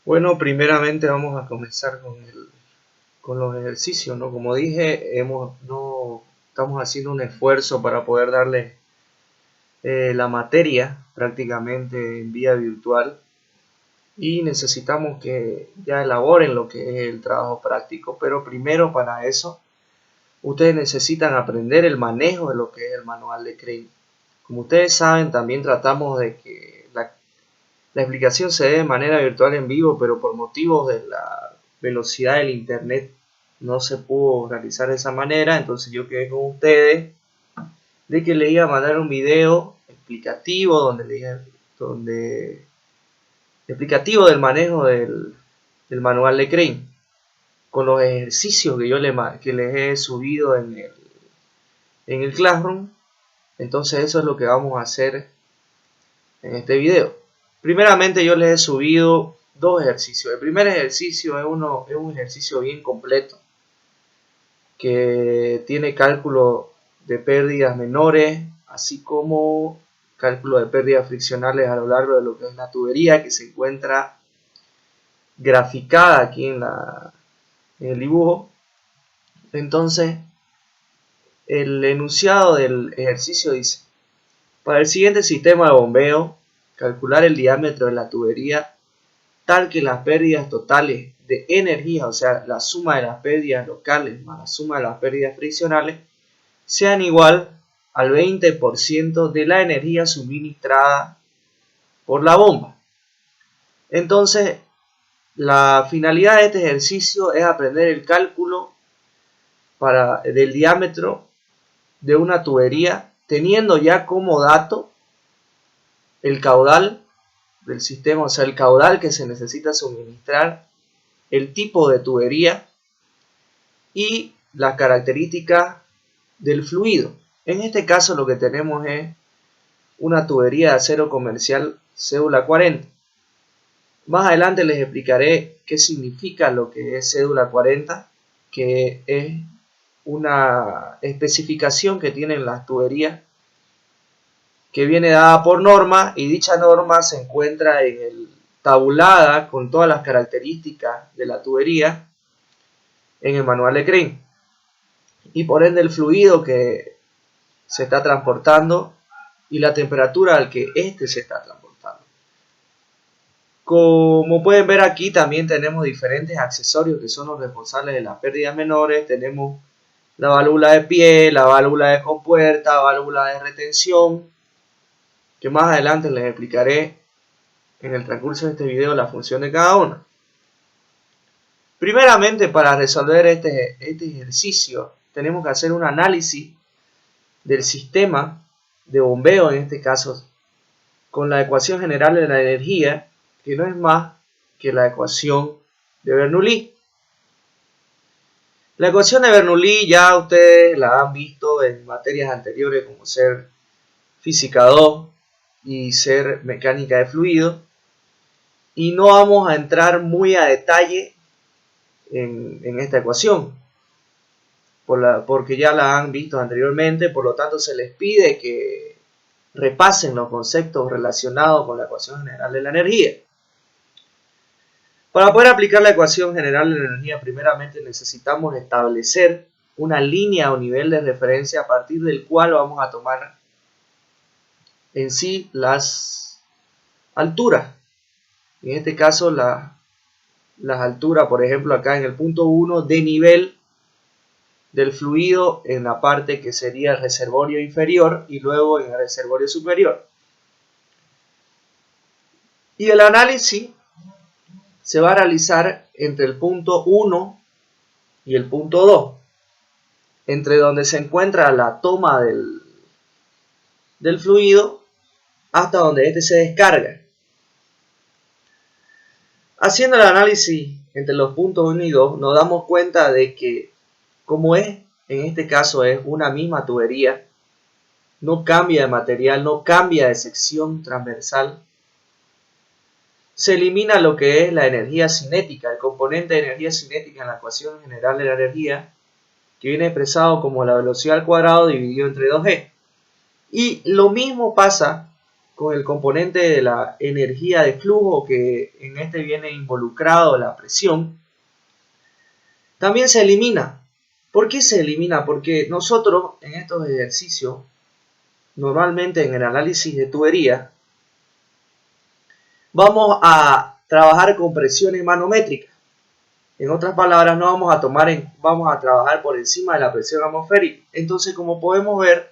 Bueno, primeramente vamos a comenzar con los ejercicios, ¿no? Como dije, no estamos haciendo un esfuerzo para poder darle la materia prácticamente en vía virtual y necesitamos que ya elaboren lo que es el trabajo práctico, pero primero para eso ustedes necesitan aprender el manejo de lo que es el manual de Crane. Como ustedes saben, también tratamos de que la explicación se dé de manera virtual en vivo, pero por motivos de la velocidad del internet no se pudo realizar de esa manera. Entonces yo quedé con ustedes de que le iba a mandar un video explicativo donde explicativo del manejo del manual de Crane con los ejercicios que les he subido en el Classroom. Entonces eso es lo que vamos a hacer en este video. Primeramente yo les he subido dos ejercicios. El primer ejercicio es un ejercicio bien completo que tiene cálculo de pérdidas menores, así como cálculo de pérdidas friccionales a lo largo de lo que es la tubería, que se encuentra graficada aquí en el dibujo. Entonces, el enunciado del ejercicio dice: para el siguiente sistema de bombeo, calcular el diámetro de la tubería tal que las pérdidas totales de energía, o sea, la suma de las pérdidas locales más la suma de las pérdidas friccionales, sean igual al 20% de la energía suministrada por la bomba. Entonces, la finalidad de este ejercicio es aprender el cálculo del diámetro de una tubería, teniendo ya como dato el caudal del sistema, o sea, el caudal que se necesita suministrar, el tipo de tubería y las características del fluido. En este caso lo que tenemos es una tubería de acero comercial cédula 40. Más adelante les explicaré qué significa lo que es cédula 40, que es una especificación que tienen las tuberías que viene dada por norma, y dicha norma se encuentra tabulada con todas las características de la tubería en el manual de Crane, y por ende el fluido que se está transportando y la temperatura al que éste se está transportando. Como pueden ver aquí, también tenemos diferentes accesorios que son los responsables de las pérdidas menores. Tenemos la válvula de pie, la válvula de compuerta, válvula de retención, que más adelante les explicaré en el transcurso de este video la función de cada una. Primeramente, para resolver este ejercicio, tenemos que hacer un análisis del sistema de bombeo, en este caso, con la ecuación general de la energía, que no es más que la ecuación de Bernoulli. La ecuación de Bernoulli ya ustedes la han visto en materias anteriores, como ser física 2 y ser mecánica de fluido, y no vamos a entrar muy a detalle en esta ecuación, porque ya la han visto anteriormente. Por lo tanto se les pide que repasen los conceptos relacionados con la ecuación general de la energía. Para poder aplicar la ecuación general de la energía, primeramente necesitamos establecer una línea o nivel de referencia a partir del cual vamos a tomar en sí las alturas. En este caso las alturas, por ejemplo, acá en el punto 1 de nivel del fluido en la parte que sería el reservorio inferior y luego en el reservorio superior. Y el análisis se va a realizar entre el punto 1 y el punto 2, entre donde se encuentra la toma del fluido hasta donde este se descarga. Haciendo el análisis entre los puntos 1 y 2, nos damos cuenta de que, como en este caso es una misma tubería, no cambia de material, no cambia de sección transversal, se elimina lo que es la energía cinética, el componente de energía cinética en la ecuación general de la energía, que viene expresado como la velocidad al cuadrado dividido entre 2G. Y lo mismo pasa con el componente de la energía de flujo, que en este viene involucrado la presión, también se elimina. ¿Por qué se elimina? Porque nosotros en estos ejercicios, normalmente en el análisis de tubería, vamos a trabajar con presiones manométricas. En otras palabras, no vamos a trabajar por encima de la presión atmosférica. Entonces, como podemos ver,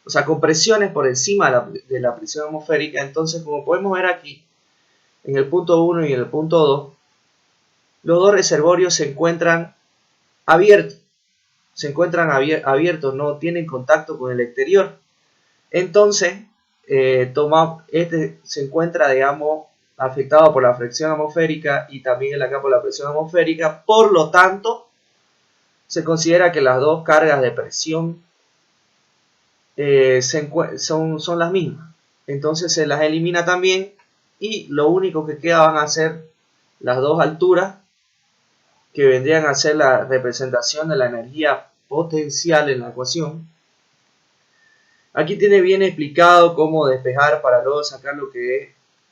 o sea, con presiones por encima de la presión atmosférica, entonces, como podemos ver aquí, en el punto 1 y en el punto 2, los dos reservorios se encuentran abiertos. No tienen contacto con el exterior. Entonces, este se encuentra, digamos, afectado por la fricción atmosférica y también acá por la presión atmosférica. Por lo tanto, se considera que las dos cargas de presión son las mismas. Entonces se las elimina también y lo único que queda van a ser las dos alturas, que vendrían a ser la representación de la energía potencial en la ecuación. Aquí tiene bien explicado cómo despejar para luego sacar lo que es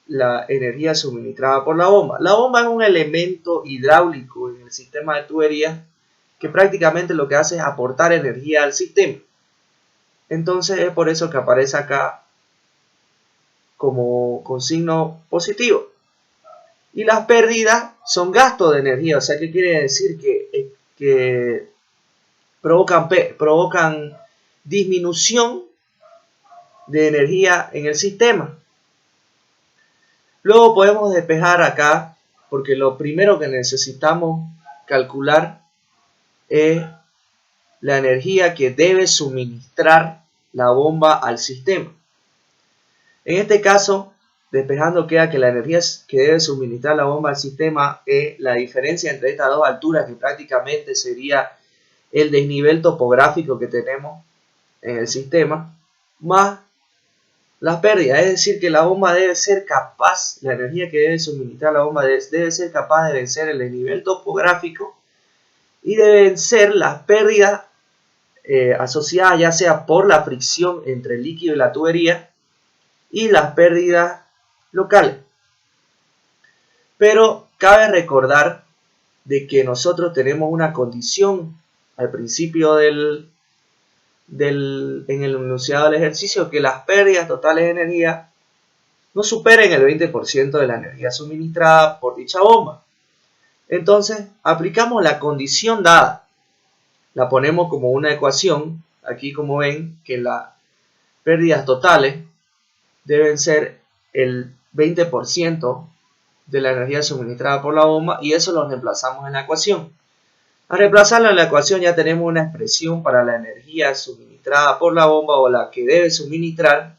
la energía suministrada por la bomba. La bomba es un elemento hidráulico en el sistema de tuberías que prácticamente lo que hace es aportar energía al sistema. Entonces es por eso que aparece acá como con signo positivo. Y las pérdidas son gastos de energía. O sea, ¿qué quiere decir? Que provocan disminución de energía en el sistema. Luego podemos despejar acá, porque lo primero que necesitamos calcular es la energía que debe suministrar la bomba al sistema. En este caso, despejando queda que la energía que debe suministrar la bomba al sistema es la diferencia entre estas dos alturas, que prácticamente sería el desnivel topográfico que tenemos en el sistema, más las pérdidas. Es decir, que la bomba debe ser capaz, la energía que debe suministrar la bomba debe ser capaz de vencer el desnivel topográfico y de vencer las pérdidas asociadas ya sea por la fricción entre el líquido y la tubería y las pérdidas locales. Pero cabe recordar de que nosotros tenemos una condición al principio en el enunciado del ejercicio, que las pérdidas totales de energía no superen el 20% de la energía suministrada por dicha bomba. Entonces aplicamos la condición dada, la ponemos como una ecuación. Aquí, como ven, que las pérdidas totales deben ser el 20% de la energía suministrada por la bomba, y eso lo reemplazamos en la ecuación. Al reemplazarlo en la ecuación ya tenemos una expresión para la energía suministrada por la bomba, o la que debe suministrar.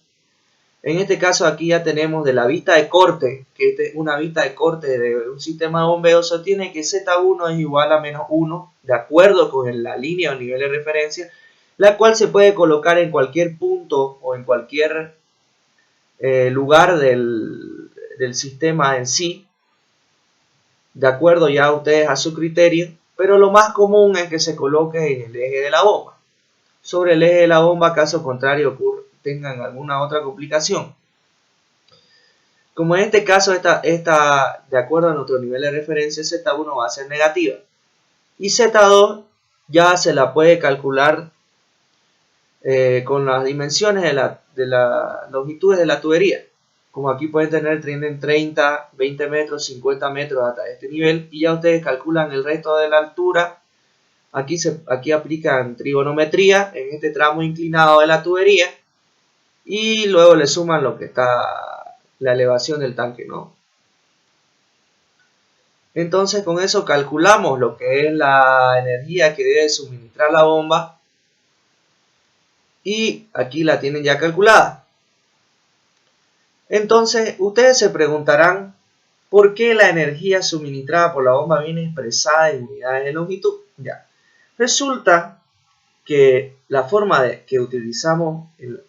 En este caso aquí ya tenemos de la vista de corte, que una vista de corte de un sistema de bombeo sostiene que Z1 es igual a menos 1, de acuerdo con la línea o nivel de referencia, la cual se puede colocar en cualquier punto o en cualquier lugar del sistema en sí, de acuerdo ya a ustedes a su criterio, pero lo más común es que se coloque en el eje de la bomba. Sobre el eje de la bomba, caso contrario tengan alguna otra complicación. Como en este caso, de acuerdo a nuestro nivel de referencia, Z1 va a ser negativa. Y Z2 ya se la puede calcular con las dimensiones de las longitudes de la tubería. Como aquí tienen 30, 20 metros, 50 metros hasta este nivel. Y ya ustedes calculan el resto de la altura. Aquí aplican trigonometría en este tramo inclinado de la tubería. Y luego le suman lo que está la elevación del tanque, ¿no? Entonces con eso calculamos lo que es la energía que debe suministrar la bomba. Y aquí la tienen ya calculada. Entonces ustedes se preguntarán por qué la energía suministrada por la bomba viene expresada en unidades de longitud. Ya. Resulta que la forma que utilizamos en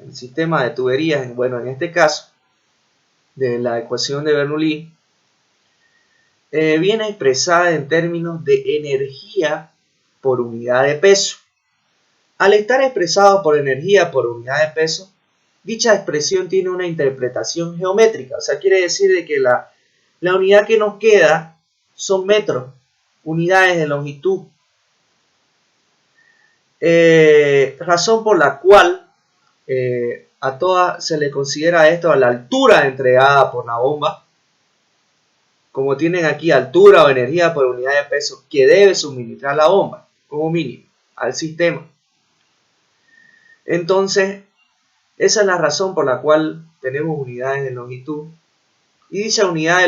el sistema de tuberías, bueno, en este caso de la ecuación de Bernoulli, viene expresada en términos de energía por unidad de peso. Al estar expresado por energía por unidad de peso, dicha expresión tiene una interpretación geométrica. O sea, quiere decir de que la unidad que nos queda son metros, unidades de longitud. Razón por la cual a todas se le considera esto a la altura entregada por la bomba. Como tienen aquí altura o energía por unidad de peso que debe suministrar la bomba, como mínimo, al sistema. Entonces, esa es la razón por la cual tenemos unidades de longitud. Y dicha unidad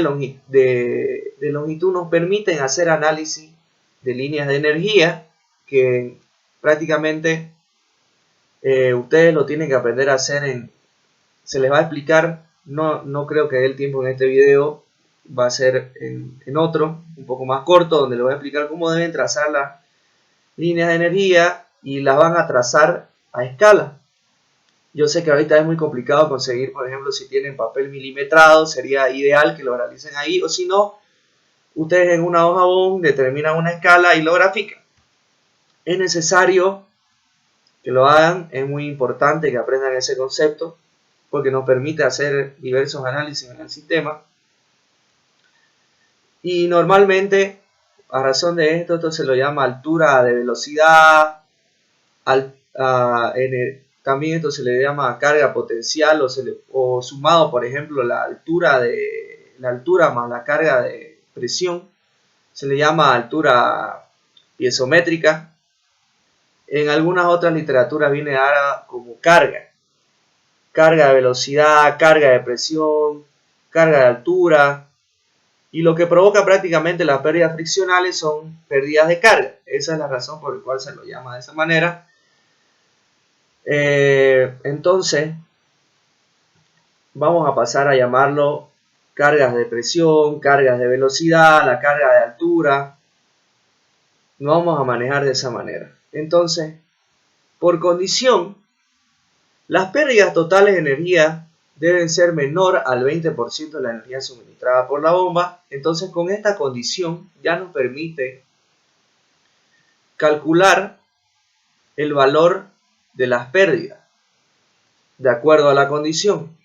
de longitud nos permiten hacer análisis de líneas de energía que prácticamente ustedes lo tienen que aprender a hacer. Se les va a explicar, no creo que dé el tiempo en este video, va a ser en otro, un poco más corto, donde les voy a explicar cómo deben trazar las líneas de energía y las van a trazar a escala. Yo sé que ahorita es muy complicado conseguir, por ejemplo, si tienen papel milimetrado, sería ideal que lo realicen ahí, o si no, ustedes en una hoja bond determinan una escala y lo grafican. Es necesario que lo hagan, es muy importante que aprendan ese concepto, porque nos permite hacer diversos análisis en el sistema. Y normalmente, a razón de esto se lo llama altura de velocidad, también esto se le llama carga potencial o sumado, por ejemplo, la altura más la carga de presión, se le llama altura piezométrica. En algunas otras literaturas viene dada como carga de velocidad, carga de presión, carga de altura. Y lo que provoca prácticamente las pérdidas friccionales son pérdidas de carga. Esa es la razón por la cual se lo llama de esa manera. Entonces, vamos a pasar a llamarlo cargas de presión, cargas de velocidad, la carga de altura. Lo vamos a manejar de esa manera. Entonces, por condición, las pérdidas totales de energía deben ser menor al 20% de la energía suministrada por la bomba. Entonces, con esta condición ya nos permite calcular el valor de las pérdidas de acuerdo a la condición.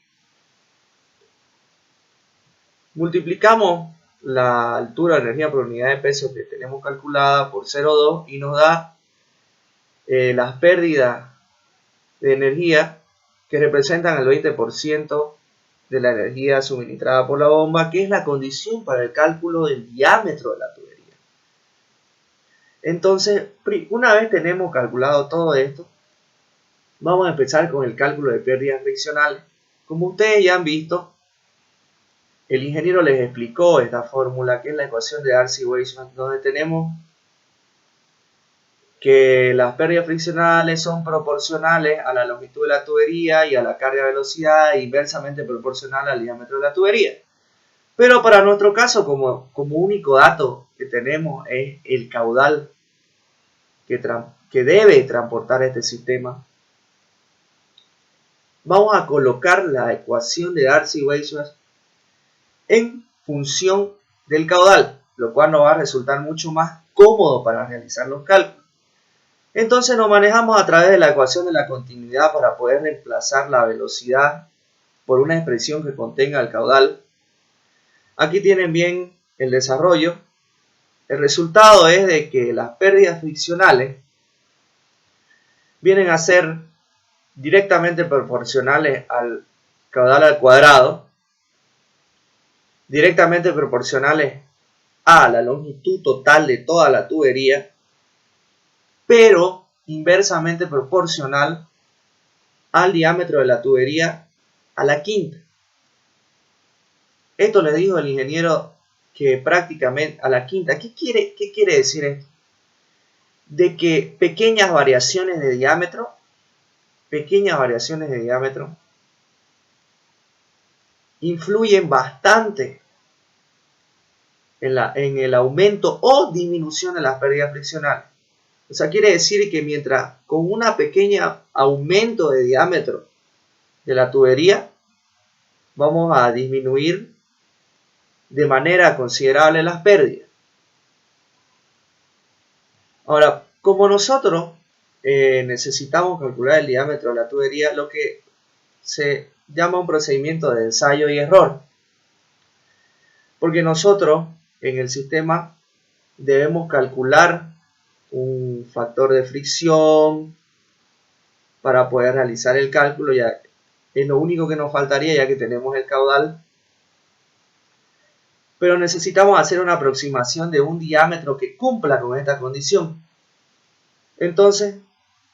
Multiplicamos la altura de energía por unidad de peso que tenemos calculada por 0,2 y nos da las pérdidas de energía que representan el 20% de la energía suministrada por la bomba, que es la condición para el cálculo del diámetro de la tubería. Entonces, una vez tenemos calculado todo esto, vamos a empezar con el cálculo de pérdidas friccionales. Como ustedes ya han visto, el ingeniero les explicó esta fórmula, que es la ecuación de Darcy-Weisman, donde tenemos que las pérdidas friccionales son proporcionales a la longitud de la tubería y a la carga de velocidad, e inversamente proporcional al diámetro de la tubería. Pero para nuestro caso, como único dato que tenemos es el caudal que debe transportar este sistema, vamos a colocar la ecuación de Darcy-Weisman en función del caudal, lo cual nos va a resultar mucho más cómodo para realizar los cálculos. Entonces nos manejamos a través de la ecuación de la continuidad para poder reemplazar la velocidad por una expresión que contenga el caudal. Aquí tienen bien el desarrollo. El resultado es de que las pérdidas friccionales vienen a ser directamente proporcionales al caudal al cuadrado, directamente proporcionales a la longitud total de toda la tubería, pero inversamente proporcional al diámetro de la tubería a la quinta. Esto le dijo el ingeniero que prácticamente a la quinta. ¿Qué quiere decir esto? De que pequeñas variaciones de diámetro influyen bastante en el aumento o disminución de las pérdidas friccionales. O sea, quiere decir que mientras con una pequeña aumento de diámetro de la tubería, vamos a disminuir de manera considerable las pérdidas. Ahora, como nosotros necesitamos calcular el diámetro de la tubería, lo que se llama un procedimiento de ensayo y error. Porque nosotros en el sistema debemos calcular un factor de fricción para poder realizar el cálculo. Ya es lo único que nos faltaría, ya que tenemos el caudal. Pero necesitamos hacer una aproximación de un diámetro que cumpla con esta condición. Entonces,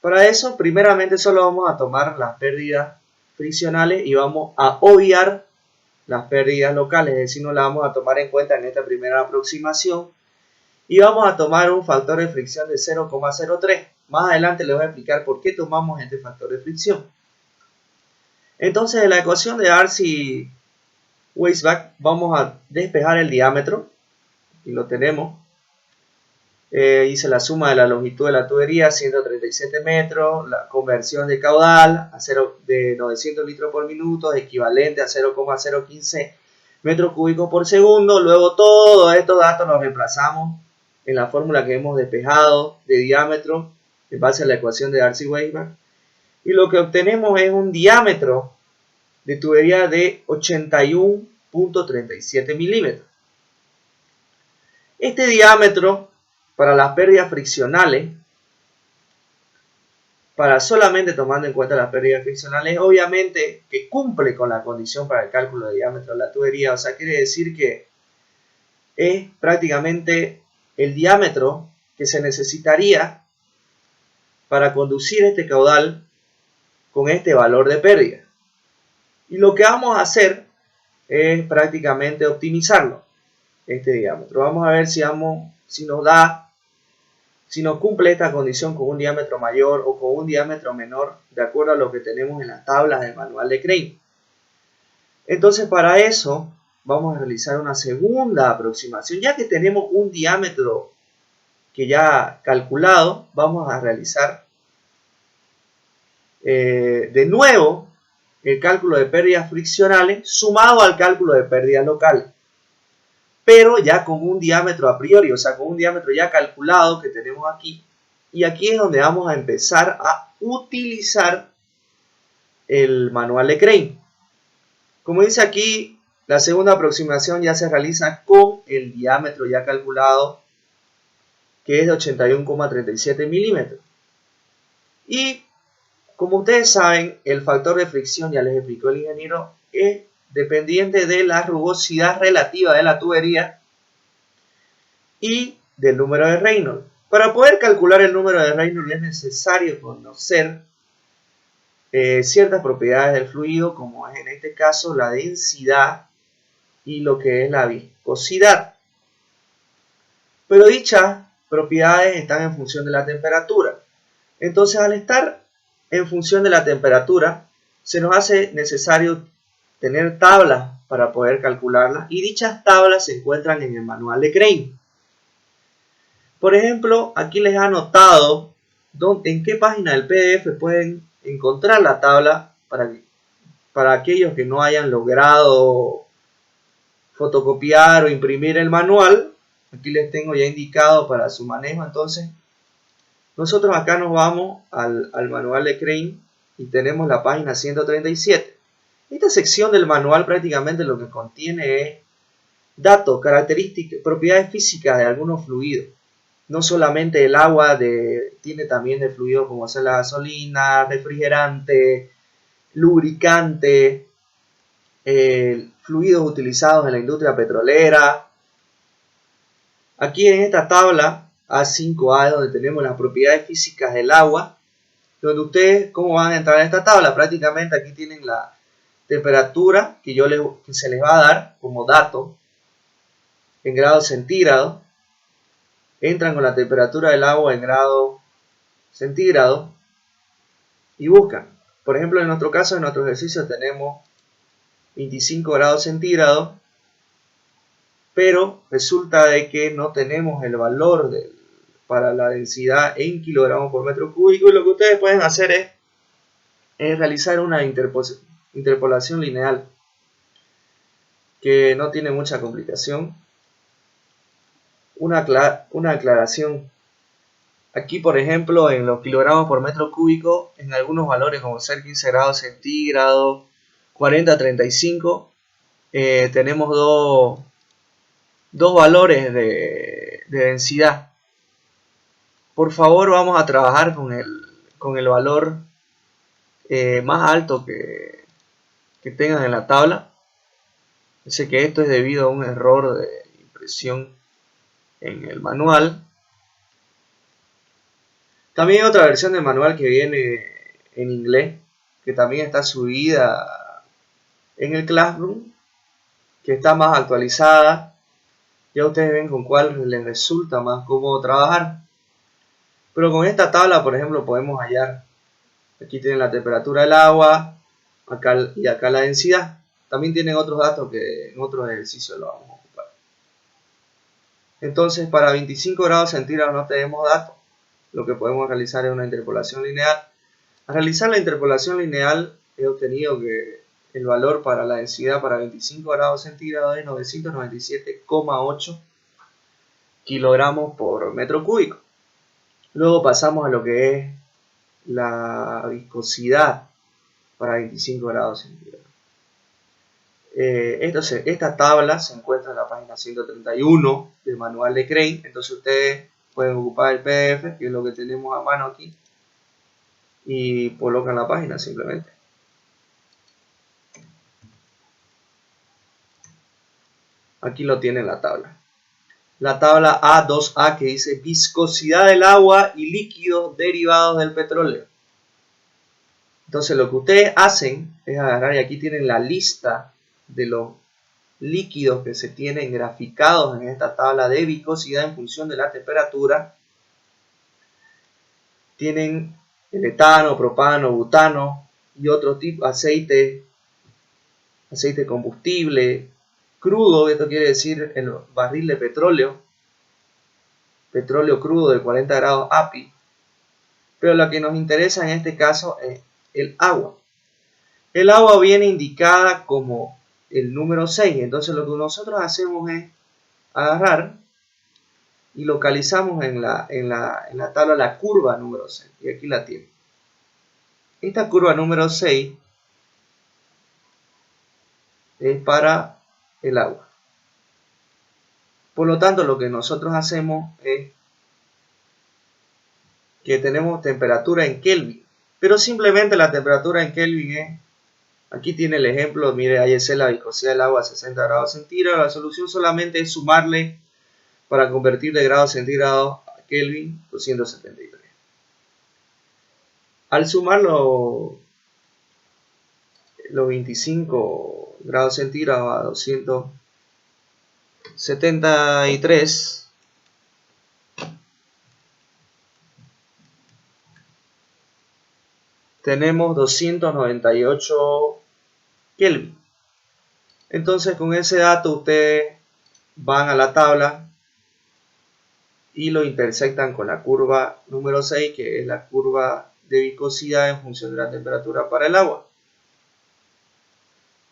para eso, primeramente solo vamos a tomar las pérdidas friccionales y vamos a obviar las pérdidas locales, es decir, no las vamos a tomar en cuenta en esta primera aproximación. Y vamos a tomar un factor de fricción de 0,03. Más adelante les voy a explicar por qué tomamos este factor de fricción. Entonces, en la ecuación de Darcy-Weisbach vamos a despejar el diámetro. Y lo tenemos. Hice la suma de la longitud de la tubería, 137 metros. La conversión de caudal de 900 litros por minuto, equivalente a 0,015 metros cúbicos por segundo. Luego todos estos datos los reemplazamos en la fórmula que hemos despejado de diámetro en base a la ecuación de Darcy-Weisbach, y lo que obtenemos es un diámetro de tubería de 81.37 milímetros. Este diámetro para las pérdidas friccionales, para solamente tomando en cuenta las pérdidas friccionales, obviamente que cumple con la condición para el cálculo de diámetro de la tubería. O sea, quiere decir que es prácticamente el diámetro que se necesitaría para conducir este caudal con este valor de pérdida. Y lo que vamos a hacer es prácticamente optimizarlo, este diámetro. Vamos a ver si nos cumple esta condición con un diámetro mayor o con un diámetro menor, de acuerdo a lo que tenemos en las tablas del manual de Crane. Entonces, para eso vamos a realizar una segunda aproximación. Ya que tenemos un diámetro que ya calculado, vamos a realizar de nuevo el cálculo de pérdidas friccionales sumado al cálculo de pérdidas locales, pero ya con un diámetro a priori, o sea, con un diámetro ya calculado que tenemos aquí. Y aquí es donde vamos a empezar a utilizar el manual de Crane. Como dice aquí, la segunda aproximación ya se realiza con el diámetro ya calculado, que es de 81,37 milímetros. Y como ustedes saben, el factor de fricción, ya les explicó el ingeniero, es dependiente de la rugosidad relativa de la tubería y del número de Reynolds. Para poder calcular el número de Reynolds es necesario conocer ciertas propiedades del fluido, como es en este caso la densidad y lo que es la viscosidad. Pero dichas propiedades están en función de la temperatura. Entonces, al estar en función de la temperatura, se nos hace necesario tener tablas para poder calcularlas, y dichas tablas se encuentran en el manual de Crane. Por ejemplo, aquí les he anotado en qué página del PDF pueden encontrar la tabla para aquellos que no hayan logrado fotocopiar o imprimir el manual. Aquí les tengo ya indicado para su manejo. Entonces, nosotros acá nos vamos al manual de Crane y tenemos la página 137. Esta sección del manual prácticamente lo que contiene es datos, características, propiedades físicas de algunos fluidos. No solamente el agua, tiene también de fluidos como son la gasolina, refrigerante, lubricante, fluidos utilizados en la industria petrolera. Aquí en esta tabla A5A, donde tenemos las propiedades físicas del agua, donde ustedes, ¿cómo van a entrar en esta tabla? Prácticamente aquí tienen la temperatura que se les va a dar como dato en grados centígrados. Entran con la temperatura del agua en grados centígrados y buscan. Por ejemplo, en nuestro caso, en nuestro ejercicio tenemos 25 grados centígrados, pero resulta de que no tenemos el valor para la densidad en kilogramos por metro cúbico, y lo que ustedes pueden hacer es realizar una interpolación lineal que no tiene mucha complicación. Una aclaración: Aquí, por ejemplo, en los kilogramos por metro cúbico, en algunos valores como ser 15 grados centígrados, 40 a 35, tenemos dos valores de densidad. Por favor, vamos a trabajar con el valor más alto que tengan en la tabla. Sé que esto es debido a un error de impresión en el manual. También hay otra versión del manual que viene en inglés, que también está subida en el Classroom, que está más actualizada. Ya ustedes ven con cuál les resulta más cómodo trabajar. Pero con esta tabla, por ejemplo, podemos hallar, aquí tienen la temperatura del agua, acá y acá la densidad. También tienen otros datos que en otros ejercicios lo vamos a ocupar. Entonces, para 25 grados centígrados no tenemos datos. Lo que podemos realizar es una interpolación lineal. Al realizar la interpolación lineal, he obtenido que el valor para la densidad para 25 grados centígrados es 997,8 kilogramos por metro cúbico. Luego pasamos a lo que es la viscosidad para 25 grados centígrados. Esta tabla se encuentra en la página 131 del manual de Crane. Entonces ustedes pueden ocupar el PDF, que es lo que tenemos a mano aquí, y colocan la página simplemente. Aquí lo tienen la tabla. La tabla A2A que dice viscosidad del agua y líquidos derivados del petróleo. Entonces lo que ustedes hacen es agarrar, y aquí tienen la lista de los líquidos que se tienen graficados en esta tabla de viscosidad en función de la temperatura. Tienen el etano, propano, butano y otro tipo, aceite combustible, crudo, esto quiere decir el barril de petróleo crudo de 40 grados API, pero lo que nos interesa en este caso es el agua. El agua viene indicada como el número 6, entonces lo que nosotros hacemos es agarrar y localizamos en la tabla la curva número 6, y aquí la tienen. Esta curva número 6 es para el agua. Por lo tanto, lo que nosotros hacemos es que tenemos temperatura en Kelvin, pero simplemente la temperatura en Kelvin es, aquí tiene el ejemplo, mire, ahí es la viscosidad del agua a 60 grados centígrados. La solución solamente es sumarle, para convertir de grados centígrados a Kelvin, 273. Al sumar los 25 grados centígrados a 273, tenemos 298 Kelvin. Entonces con ese dato ustedes van a la tabla y lo intersectan con la curva número 6, que es la curva de viscosidad en función de la temperatura para el agua.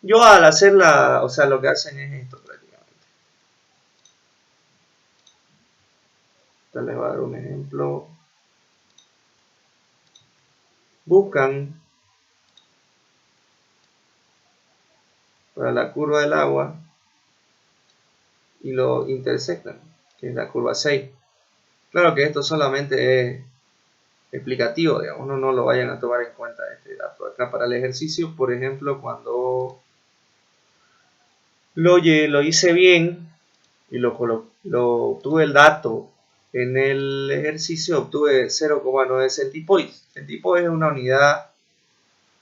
Yo al hacerla, o sea, lo que hacen es esto prácticamente. Entonces les voy a dar un ejemplo. Buscan para la curva del agua y lo intersectan, que es la curva 6. Claro que esto solamente es explicativo, digamos, no lo vayan a tomar en cuenta este dato. Acá para el ejercicio, por ejemplo, cuando lo hice bien y obtuve el dato en el ejercicio, obtuve 0,9 centipoise. Centipoise es una unidad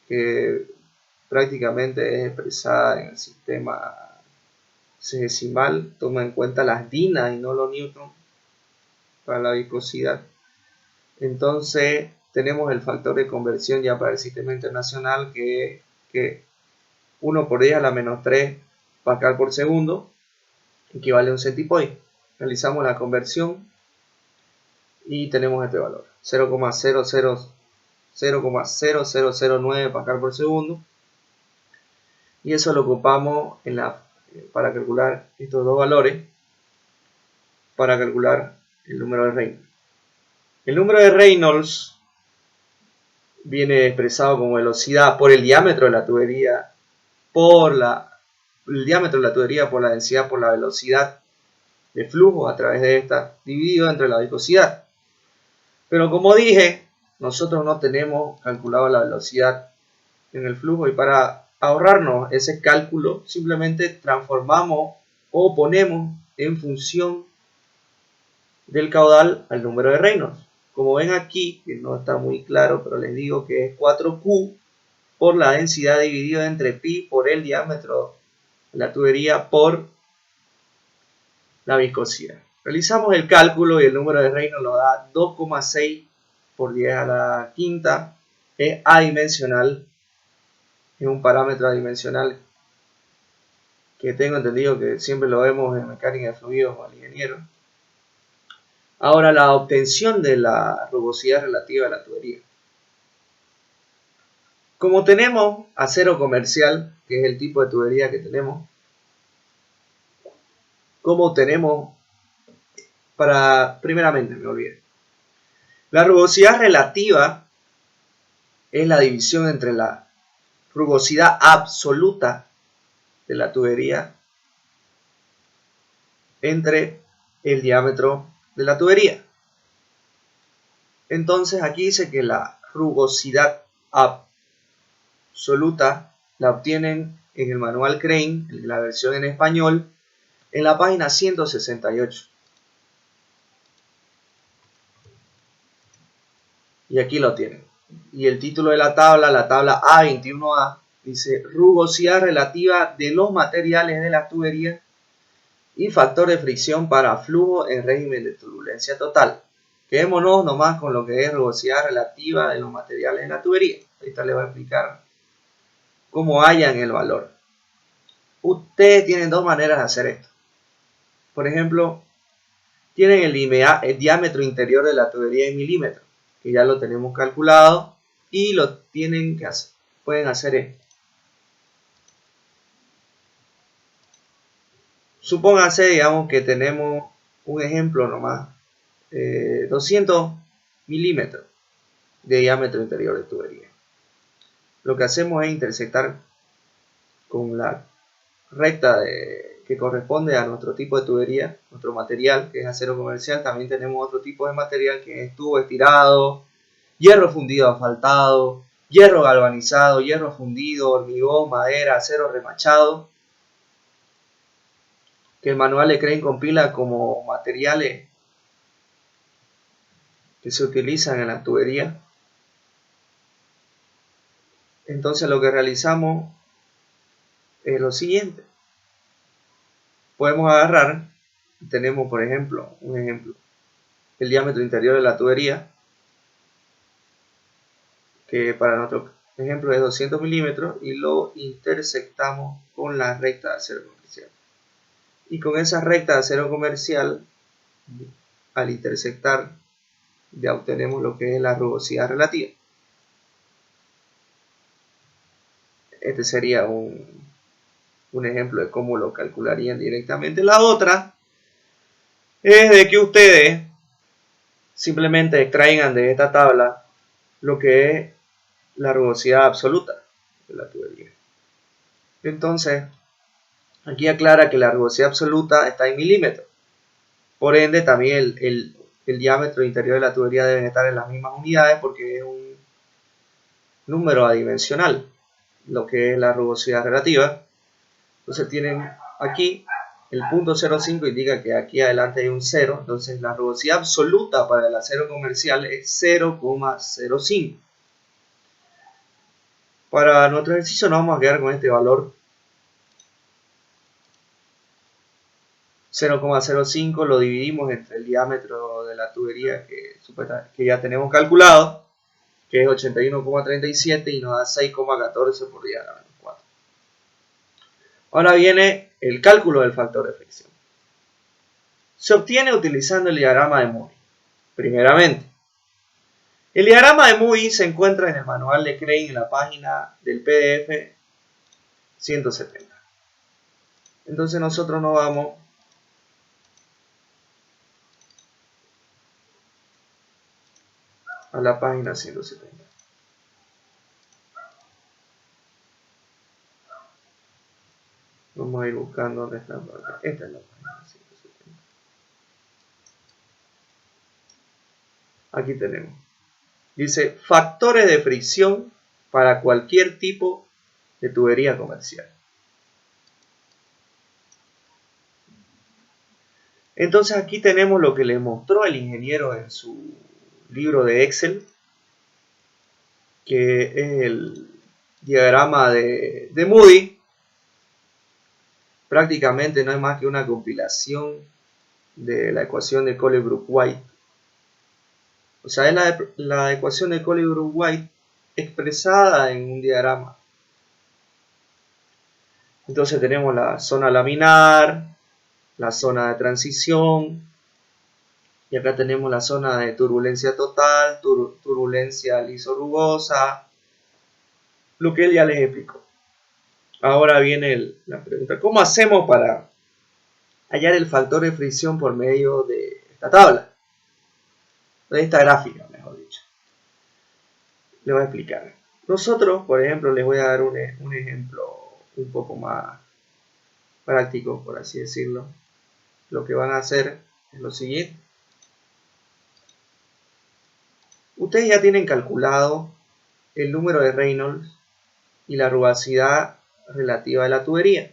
que prácticamente es expresada en el sistema decimal, toma en cuenta las dinas y no los newtons para la viscosidad. Entonces tenemos el factor de conversión ya para el sistema internacional, que 1 por 10 a la menos 3 pascal por segundo equivale a un centipoise. Realizamos la conversión y tenemos este valor, 0,0009 pascal por segundo, y eso lo ocupamos para calcular estos dos valores, para calcular el número de Reynolds. El número de Reynolds viene expresado como velocidad por el diámetro de la tubería, el diámetro de la tubería por la densidad, por la velocidad de flujo a través de esta, dividido entre la viscosidad. Pero como dije, nosotros no tenemos calculado la velocidad en el flujo, y para ahorrarnos ese cálculo simplemente transformamos o ponemos en función del caudal al número de Reynolds. Como ven aquí, que no está muy claro, pero les digo que es 4Q por la densidad dividido entre pi por el diámetro de la tubería por la viscosidad. Realizamos el cálculo y el número de Reynolds nos da 2,6 por 10 a la quinta. Es adimensional, es un parámetro adimensional que tengo entendido que siempre lo vemos en mecánica de fluidos o al ingeniero. Ahora, la obtención de la rugosidad relativa a la tubería. Como tenemos acero comercial, que es el tipo de tubería que tenemos, ¿cómo tenemos? Primeramente, me olvidé. La rugosidad relativa es la división entre la rugosidad absoluta de la tubería entre el diámetro de la tubería. Entonces aquí dice que la rugosidad absoluta la obtienen en el manual Crane, la versión en español, en la página 168. Y aquí lo tienen. Y el título de la tabla A21A, dice rugosidad relativa de los materiales de las tuberías y factor de fricción para flujo en régimen de turbulencia total. Quedémonos nomás con lo que es rugosidad relativa de los materiales de la tubería. Ahorita les voy a explicar cómo hallan el valor. Ustedes tienen dos maneras de hacer esto. Por ejemplo, tienen el diámetro interior de la tubería en milímetros, que ya lo tenemos calculado, y lo tienen que hacer. Pueden hacer esto. Supónganse, digamos, que tenemos un ejemplo nomás, 200 milímetros de diámetro interior de tubería. Lo que hacemos es intersectar con la recta que corresponde a nuestro tipo de tubería, nuestro material, que es acero comercial. También tenemos otro tipo de material que es tubo estirado, hierro fundido asfaltado, hierro galvanizado, hierro fundido, hormigón, madera, acero remachado, que el manual de Crane compila como materiales que se utilizan en la tubería. Entonces lo que realizamos es lo siguiente. Podemos agarrar, tenemos por ejemplo, el diámetro interior de la tubería, que para nuestro ejemplo es 200 milímetros, y lo intersectamos con la recta de acero comercial. Y con esa recta de acero comercial, al intersectar, ya obtenemos lo que es la rugosidad relativa. Este sería un ejemplo de cómo lo calcularían directamente. La otra es de que ustedes simplemente extraigan de esta tabla lo que es la rugosidad absoluta de la tubería. Entonces, aquí aclara que la rugosidad absoluta está en milímetros. Por ende, también el diámetro interior de la tubería deben estar en las mismas unidades, porque es un número adimensional, lo que es la rugosidad relativa. Entonces tienen aquí el punto 0,5 indica que aquí adelante hay un 0, entonces la rugosidad absoluta para el acero comercial es 0,05. Para nuestro ejercicio nos vamos a quedar con este valor 0,05, lo dividimos entre el diámetro de la tubería que ya tenemos calculado, que es 81,37, y nos da 6,14 por 10 a la menos 4. Ahora viene el cálculo del factor de fricción. Se obtiene utilizando el diagrama de Moody. Primeramente, el diagrama de Moody se encuentra en el manual de Crane en la página del PDF 170. Entonces nosotros nos vamos a la página 170. Vamos a ir buscando dónde está. Esta es la página 170. Aquí tenemos. Dice factores de fricción para cualquier tipo de tubería comercial. Entonces aquí tenemos lo que le mostró el ingeniero en su libro de Excel, que es el diagrama de Moody. Prácticamente no es más que una compilación de la ecuación de Colebrook-White. O sea, es la ecuación de Colebrook-White expresada en un diagrama. Entonces tenemos la zona laminar, la zona de transición, y acá tenemos la zona de turbulencia total, turbulencia liso-rugosa, lo que él ya les explicó. Ahora viene la pregunta, ¿cómo hacemos para hallar el factor de fricción por medio de esta tabla? De esta gráfica, mejor dicho. Les voy a explicar. Nosotros, por ejemplo, les voy a dar un ejemplo un poco más práctico, por así decirlo. Lo que van a hacer es lo siguiente. Ustedes ya tienen calculado el número de Reynolds y la rugosidad relativa de la tubería.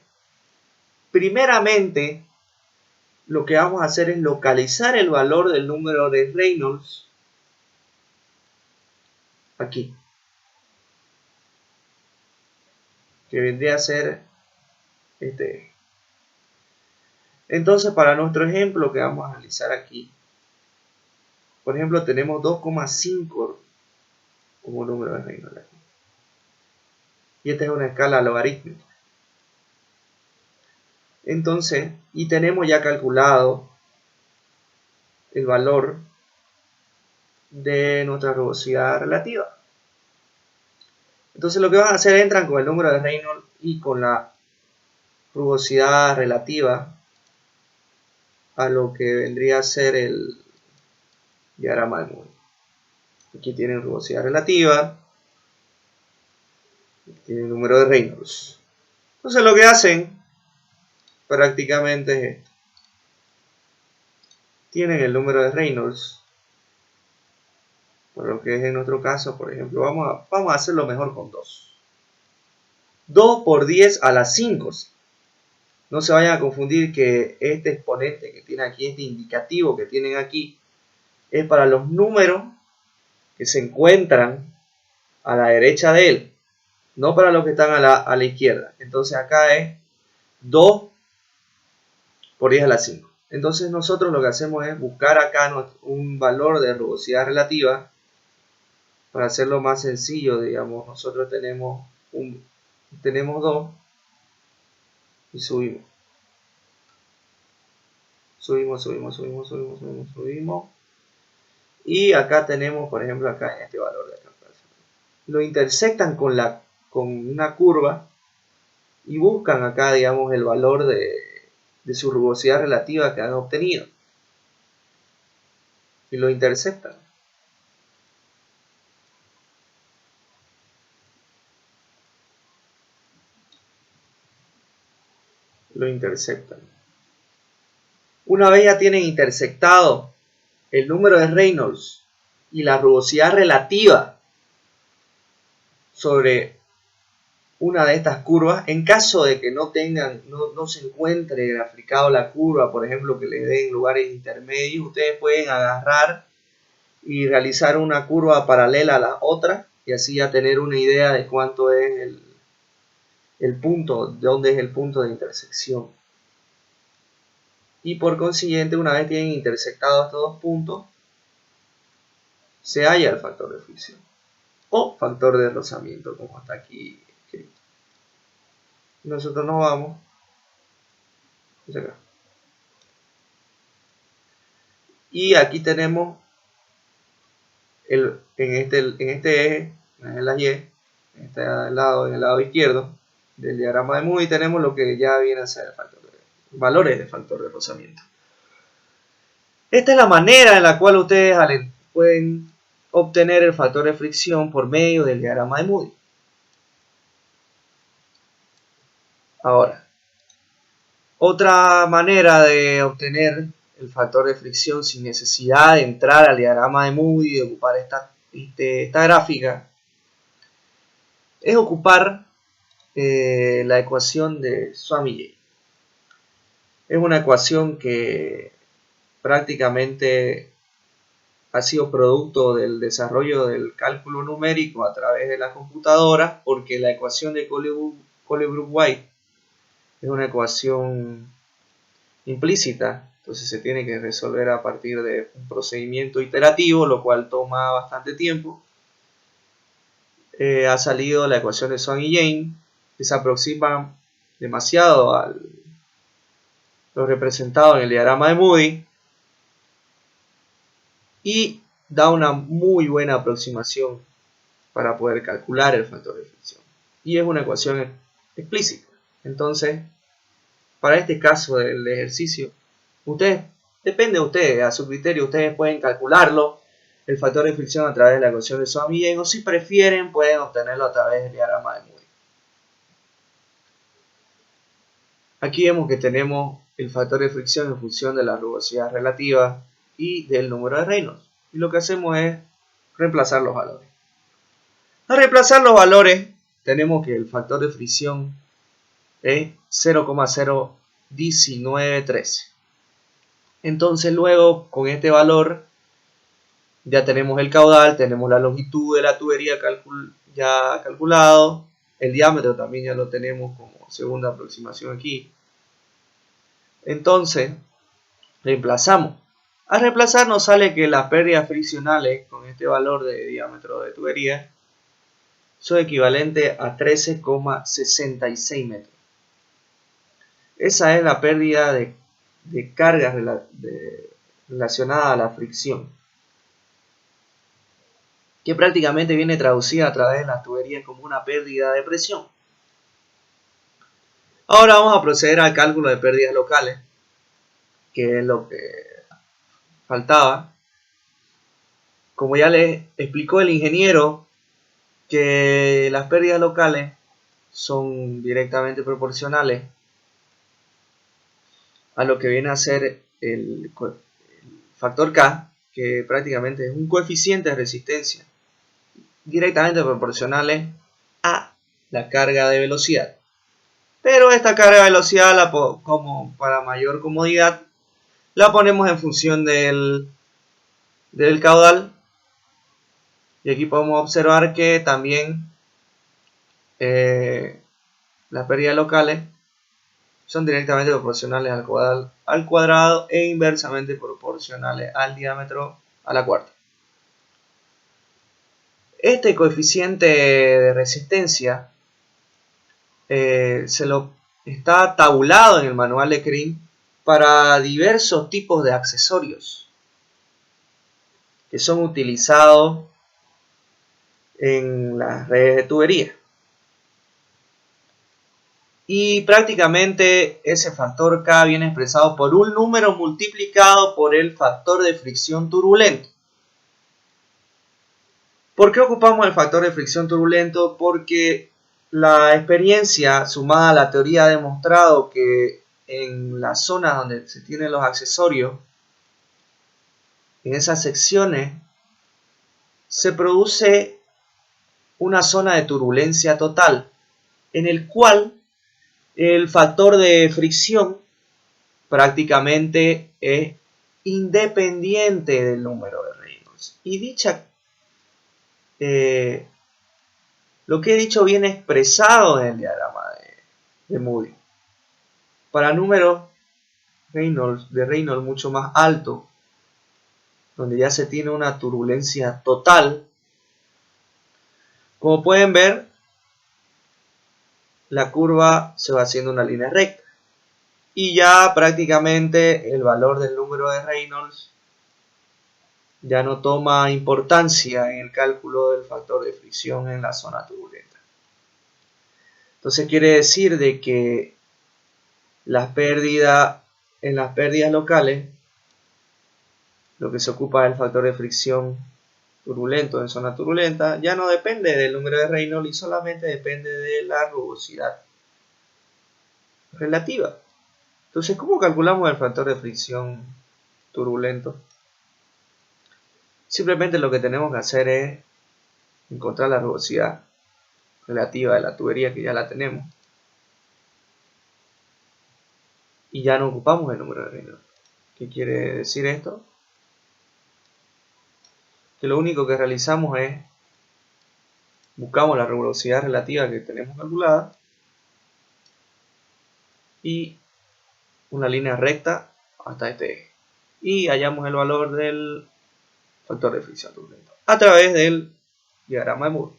Primeramente, lo que vamos a hacer es localizar el valor del número de Reynolds aquí, que vendría a ser este. Entonces, para nuestro ejemplo que vamos a analizar aquí, por ejemplo, tenemos 2,5 como número de Reynolds aquí. Y esta es una escala logarítmica. Entonces, y tenemos ya calculado el valor de nuestra rugosidad relativa. Entonces lo que van a hacer, entran con el número de Reynolds y con la rugosidad relativa a lo que vendría a ser el diagrama de Moody. Aquí tienen rugosidad relativa, aquí tienen el número de Reynolds. Entonces lo que hacen prácticamente es esto. Tienen el número de Reynolds, por lo que es en nuestro caso, por ejemplo, vamos a hacerlo mejor con 2. 2 por 10 a la 5. No se vayan a confundir que este exponente que tiene aquí, este indicativo que tienen aquí, es para los números que se encuentran a la derecha de él, no para los que están a la izquierda. Entonces acá es 2 por 10 a la 5. Entonces nosotros lo que hacemos es buscar acá un valor de rugosidad relativa. Para hacerlo más sencillo, digamos, nosotros tenemos 2 y subimos. Subimos. Y acá tenemos, por ejemplo, acá en este valor de acá. Lo intersectan con una curva y buscan acá, digamos, el valor de su rugosidad relativa que han obtenido. Y lo intersectan. Una vez ya tienen intersectado el número de Reynolds y la rugosidad relativa sobre una de estas curvas, en caso de que no se encuentre graficado la curva, por ejemplo, que le den lugares intermedios, ustedes pueden agarrar y realizar una curva paralela a la otra y así ya tener una idea de cuánto es el punto, de dónde es el punto de intersección. Y por consiguiente, una vez tienen intersectados estos dos puntos, se halla el factor de fricción o factor de rozamiento, como está aquí escrito. Nosotros nos vamos acá. Y aquí tenemos en este eje, en la Y, en el lado izquierdo del diagrama de Moody, tenemos lo que ya viene a ser valores de factor de rozamiento. Esta es la manera en la cual ustedes pueden obtener el factor de fricción por medio del diagrama de Moody. Ahora, otra manera de obtener el factor de fricción sin necesidad de entrar al diagrama de Moody y de ocupar esta gráfica es ocupar la ecuación de Swami-Jain. Es una ecuación que prácticamente ha sido producto del desarrollo del cálculo numérico a través de la computadora, porque la ecuación de Colebrook-White es una ecuación implícita, entonces se tiene que resolver a partir de un procedimiento iterativo, lo cual toma bastante tiempo. Ha salido la ecuación de Swami-Jain, que se aproxima demasiado a lo representado en el diagrama de Moody y da una muy buena aproximación para poder calcular el factor de fricción. Y es una ecuación explícita. Entonces, para este caso del ejercicio, depende de ustedes, a su criterio, ustedes pueden calcularlo, el factor de fricción a través de la ecuación de Swami-Jain, o si prefieren, pueden obtenerlo a través del diagrama de Moody. Aquí vemos que tenemos el factor de fricción en función de la rugosidad relativa y del número de Reynolds. Y lo que hacemos es reemplazar los valores. Al reemplazar los valores, tenemos que el factor de fricción es 0,01913. Entonces luego, con este valor, ya tenemos el caudal, tenemos la longitud de la tubería ya calculado, el diámetro también ya lo tenemos como segunda aproximación aquí. Entonces, reemplazamos. Al reemplazar nos sale que las pérdidas friccionales con este valor de diámetro de tubería son equivalentes a 13,66 metros. Esa es la pérdida de cargas relacionada a la fricción, que prácticamente viene traducida a través de las tuberías como una pérdida de presión. Ahora vamos a proceder al cálculo de pérdidas locales, que es lo que faltaba. Como ya les explicó el ingeniero, que las pérdidas locales son directamente proporcionales a lo que viene a ser el factor K, que prácticamente es un coeficiente de resistencia directamente proporcionales a la carga de velocidad. Pero esta carga de velocidad, como para mayor comodidad, la ponemos en función del caudal. Y aquí podemos observar que también las pérdidas locales son directamente proporcionales al cuadrado e inversamente proporcionales al diámetro a la cuarta. Este coeficiente de resistencia se lo está tabulado en el manual de CRIM para diversos tipos de accesorios que son utilizados en las redes de tubería. Y prácticamente ese factor K viene expresado por un número multiplicado por el factor de fricción turbulento. ¿Por qué ocupamos el factor de fricción turbulento? Porque la experiencia sumada a la teoría ha demostrado que en las zonas donde se tienen los accesorios, en esas secciones, se produce una zona de turbulencia total, en el cual el factor de fricción prácticamente es independiente del número de Reynolds. Y lo que he dicho viene expresado en el diagrama de Moody. Para números de Reynolds mucho más alto, donde ya se tiene una turbulencia total, como pueden ver, la curva se va haciendo una línea recta. Y ya prácticamente el valor del número de Reynolds ya no toma importancia en el cálculo del factor de fricción en la zona turbulenta. Entonces quiere decir de que en las pérdidas locales, lo que se ocupa del factor de fricción turbulento en zona turbulenta, ya no depende del número de Reynolds y solamente depende de la rugosidad relativa. Entonces, ¿cómo calculamos el factor de fricción turbulento? Simplemente lo que tenemos que hacer es encontrar la rugosidad relativa de la tubería, que ya la tenemos, y ya no ocupamos el número de Reynolds. ¿Qué quiere decir esto? Que lo único que realizamos es buscamos la rugosidad relativa que tenemos calculada y una línea recta hasta este eje, y hallamos el valor del factor de fricción turbulento a través del diagrama de Moore.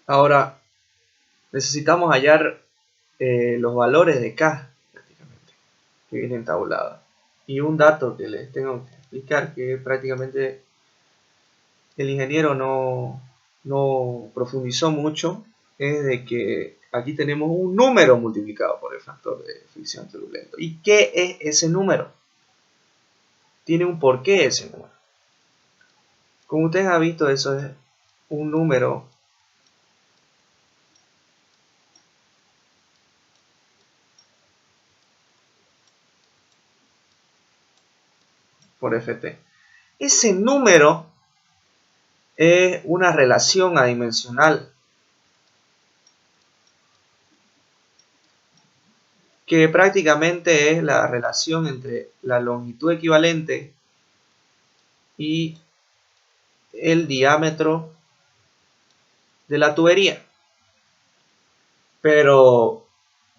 Ahora necesitamos hallar los valores de K prácticamente, que vienen tabulados. Y un dato que les tengo que explicar, que prácticamente el ingeniero no profundizó mucho, es de que aquí tenemos un número multiplicado por el factor de fricción turbulento. ¿Y qué es ese número? Tiene un porqué ese número. Como ustedes han visto, eso es un número por Ft. Ese número es una relación adimensional que prácticamente es la relación entre la longitud equivalente y el diámetro de la tubería. Pero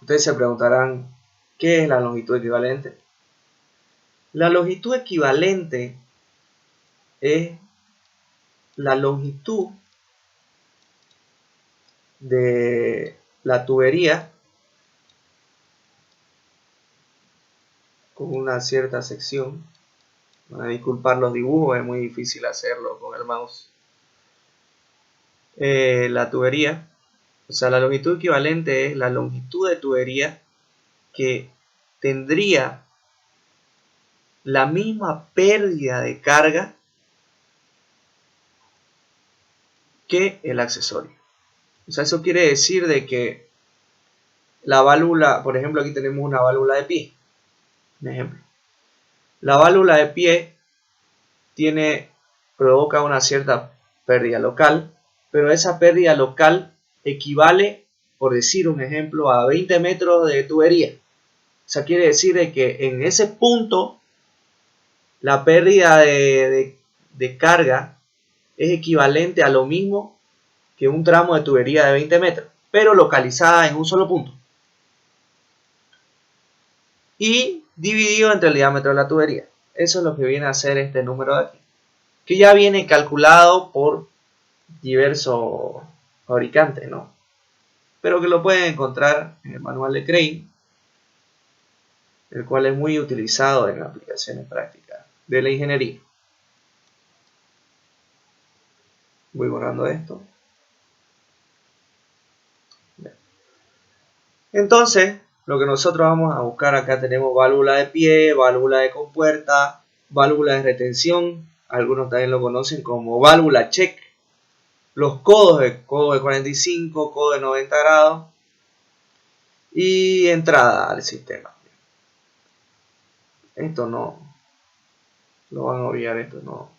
ustedes se preguntarán, ¿qué es la longitud equivalente? La longitud equivalente es la longitud de la tubería con una cierta sección. Van a disculpar los dibujos, es muy difícil hacerlo con el mouse. La tubería, o sea, la longitud equivalente es la longitud de tubería que tendría la misma pérdida de carga que el accesorio. O sea, eso quiere decir de que la válvula, por ejemplo, aquí tenemos una válvula de pie, un ejemplo. La válvula de pie provoca una cierta pérdida local, pero esa pérdida local equivale, por decir un ejemplo, a 20 metros de tubería. O sea, quiere decir de que en ese punto la pérdida de carga es equivalente a lo mismo que un tramo de tubería de 20 metros, pero localizada en un solo punto. Y dividido entre el diámetro de la tubería. Eso es lo que viene a ser este número de aquí, que ya viene calculado por diversos fabricantes, ¿no? Pero que lo pueden encontrar en el manual de Crane, el cual es muy utilizado en aplicaciones prácticas de la ingeniería. Voy borrando esto. Entonces, lo que nosotros vamos a buscar acá, tenemos válvula de pie, válvula de compuerta, válvula de retención, algunos también lo conocen como válvula check, los codo de 45, codo de 90 grados y entrada al sistema. Esto no lo van a olvidar, esto no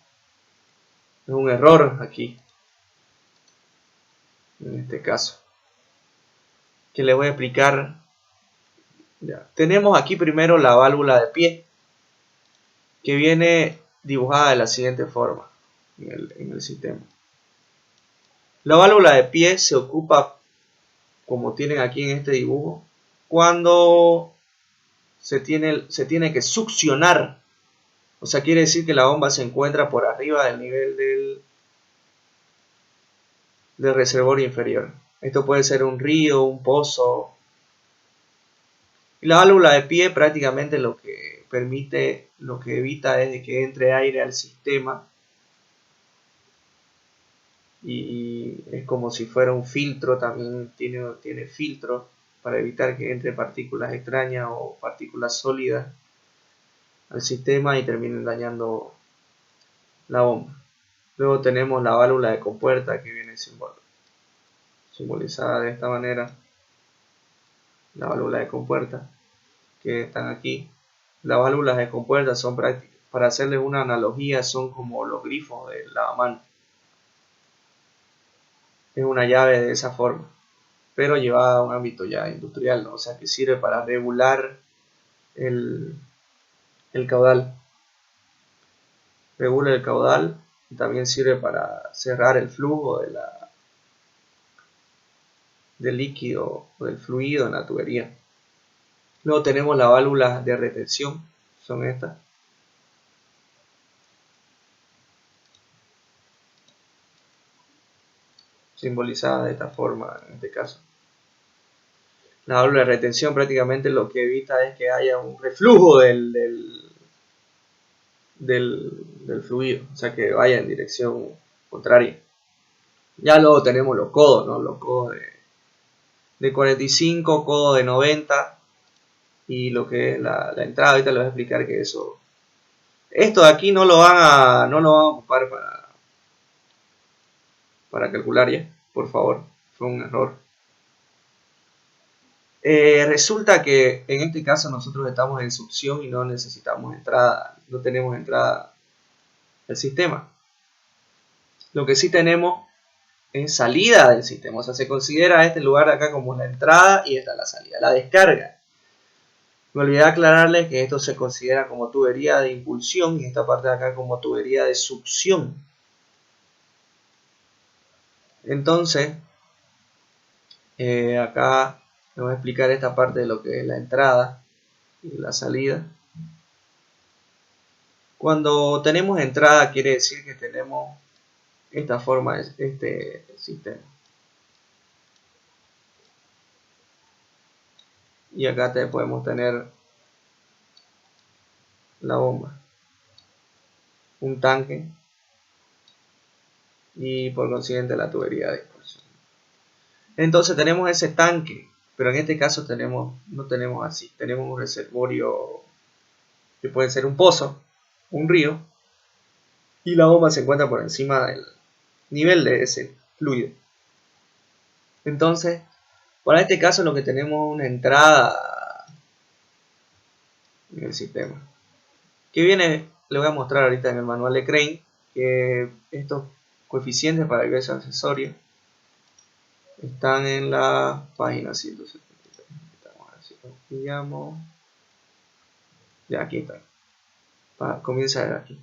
es un error aquí, en este caso, que les voy a explicar. Ya. Tenemos aquí primero la válvula de pie, que viene dibujada de la siguiente forma en el sistema. La válvula de pie se ocupa, como tienen aquí en este dibujo, cuando se tiene que succionar. O sea, quiere decir que la bomba se encuentra por arriba del nivel del reservorio inferior. Esto puede ser un río, un pozo. Y la válvula de pie prácticamente lo que permite, lo que evita es de que entre aire al sistema. Y es como si fuera un filtro, también tiene filtro para evitar que entre partículas extrañas o partículas sólidas. al sistema y terminen dañando la bomba. Luego tenemos la válvula de compuerta que viene simbolizada de esta manera. La válvula de compuerta que están aquí. Las válvulas de compuerta son prácticas. Para hacerles una analogía, son como los grifos del lavamanos. Es una llave de esa forma, pero llevada a un ámbito ya industrial, ¿no? O sea que sirve para regular el caudal. Regula el caudal y también sirve para cerrar el flujo del líquido o del fluido en la tubería. Luego tenemos las válvulas de retención, son estas. Simbolizadas de esta forma en este caso. La válvula de retención prácticamente lo que evita es que haya un reflujo del fluido, o sea que vaya en dirección contraria. Ya luego tenemos los codos, ¿no? Los codos de 45, codo de 90 y lo que es la entrada. Ahorita les voy a explicar que eso. Esto de aquí no lo van a ocupar para calcular ya, por favor, fue un error. Resulta que en este caso nosotros estamos en succión y no necesitamos entrada, no tenemos entrada al sistema. Lo que sí tenemos es salida del sistema, o sea, se considera este lugar de acá como la entrada y esta la salida, la descarga. Me olvidé aclararles que esto se considera como tubería de impulsión y esta parte de acá como tubería de succión. Entonces, acá les voy a explicar esta parte de lo que es la entrada y la salida. Cuando tenemos entrada quiere decir que tenemos esta forma, este sistema. Y acá podemos tener la bomba, un tanque y por consiguiente la tubería de impulsión. Entonces tenemos ese tanque, pero en este caso no tenemos así, tenemos un reservorio que puede ser un pozo, un río, y la bomba se encuentra por encima del nivel de ese fluido. Entonces, para este caso lo que tenemos es una entrada en el sistema. Que viene, le voy a mostrar ahorita en el manual de Crane, que estos coeficientes para el diversos accesorios están en la página 173. Vamos a ver si lo pillamos. Ya aquí está. Comienza desde aquí.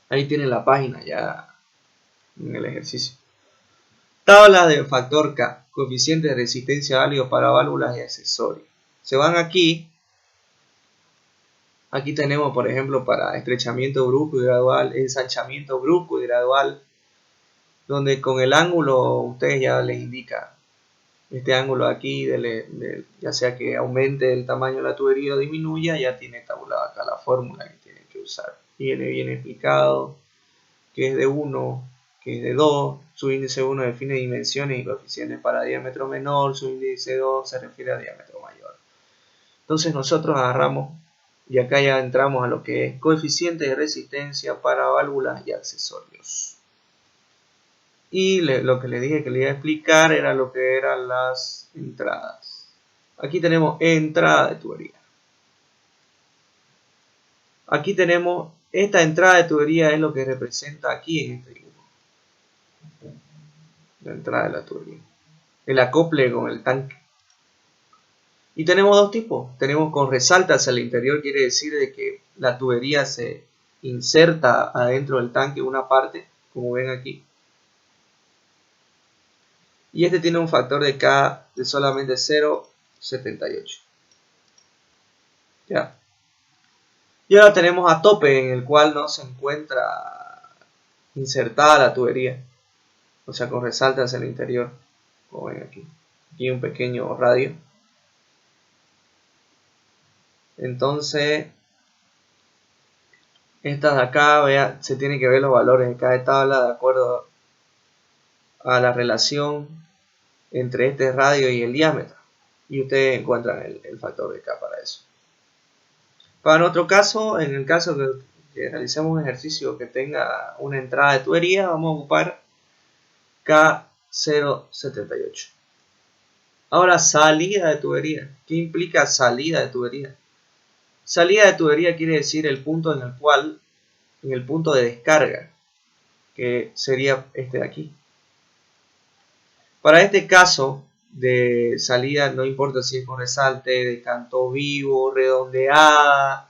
Ahí tienen la página ya en el ejercicio. Tabla de factor K, coeficiente de resistencia válido para válvulas y accesorios. Se van aquí. Aquí tenemos, por ejemplo, para estrechamiento brusco y gradual, ensanchamiento brusco y gradual, donde con el ángulo ustedes ya les indica este ángulo aquí, ya sea que aumente el tamaño de la tubería o disminuya, ya tiene tabulada acá la fórmula que tienen que usar. Viene bien explicado que es de 1, que es de 2, su índice 1 define dimensiones y coeficientes para diámetro menor, su índice 2 se refiere a diámetro mayor. Entonces nosotros agarramos y acá ya entramos a lo que es coeficiente de resistencia para válvulas y accesorios. Y lo que les dije que les iba a explicar era lo que eran las entradas. Aquí tenemos entrada de tubería. Aquí tenemos esta entrada de tubería, es lo que representa aquí en este dibujo. La entrada de la tubería. El acople con el tanque. Y tenemos dos tipos. Tenemos con resalta hacia el interior, quiere decir de que la tubería se inserta adentro del tanque una parte, como ven aquí. Y este tiene un factor de K de solamente 0,78. Ya. Y ahora tenemos a tope, en el cual no se encuentra insertada la tubería. O sea, con resalta hacia el interior. Como ven aquí. Aquí un pequeño radio. Entonces, estas de acá, se tienen que ver los valores de cada tabla de acuerdo a la relación entre este radio y el diámetro. Y ustedes encuentran el factor de K para eso. Para nuestro caso, en el caso que realicemos un ejercicio que tenga una entrada de tubería, vamos a ocupar K078. Ahora, salida de tubería. ¿Qué implica salida de tubería? Salida de tubería quiere decir el punto en el punto de descarga, que sería este de aquí. Para este caso de salida, no importa si es con resalte, de canto vivo, redondeada,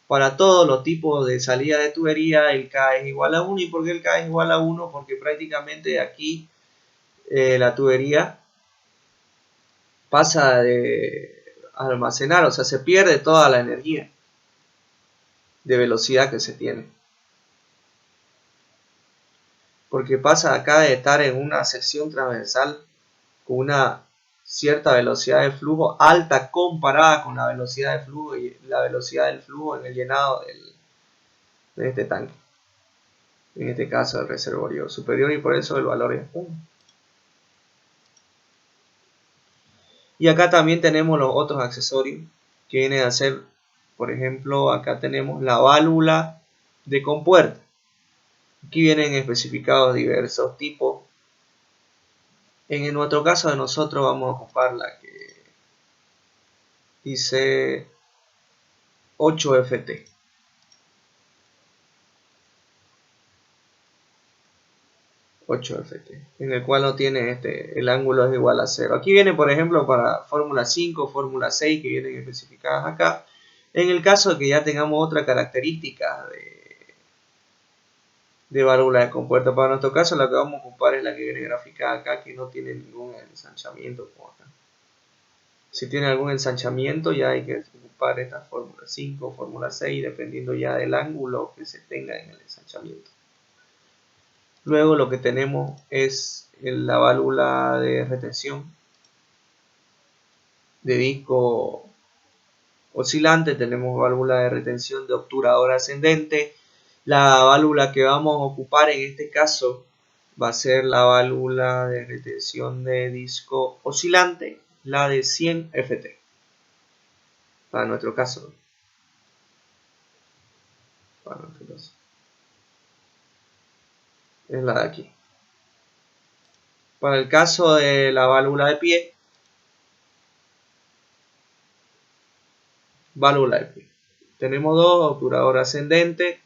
para todos los tipos de salida de tubería el K es igual a 1. ¿Y por qué el K es igual a 1? Porque prácticamente aquí la tubería pasa de almacenar, o sea, se pierde toda la energía de velocidad que se tiene. Porque pasa acá de estar en una sección transversal con una cierta velocidad de flujo alta comparada con la velocidad de flujo y la velocidad del flujo en el llenado de este tanque. En este caso el reservorio superior, y por eso el valor es 1. Y acá también tenemos los otros accesorios que vienen a ser, por ejemplo, acá tenemos la válvula de compuerta. Aquí vienen especificados diversos tipos. En nuestro caso de nosotros vamos a ocupar la que dice 8FT. 8FT, en el cual no tiene el ángulo es igual a 0. Aquí viene, por ejemplo, para fórmula 5, fórmula 6, que vienen especificadas acá. En el caso de que ya tengamos otra característica de válvula de compuerta, para nuestro caso la que vamos a ocupar es la que viene graficada acá, que no tiene ningún ensanchamiento como acá. Si tiene algún ensanchamiento, ya hay que ocupar esta fórmula 5 o fórmula 6, dependiendo ya del ángulo que se tenga en el ensanchamiento. Luego lo que tenemos es la válvula de retención de disco oscilante. Tenemos válvula de retención de obturador ascendente. La válvula que vamos a ocupar en este caso va a ser la válvula de retención de disco oscilante, la de 100 FT. Para nuestro caso. Es la de aquí. Para el caso de la válvula de pie, tenemos dos: obturador ascendente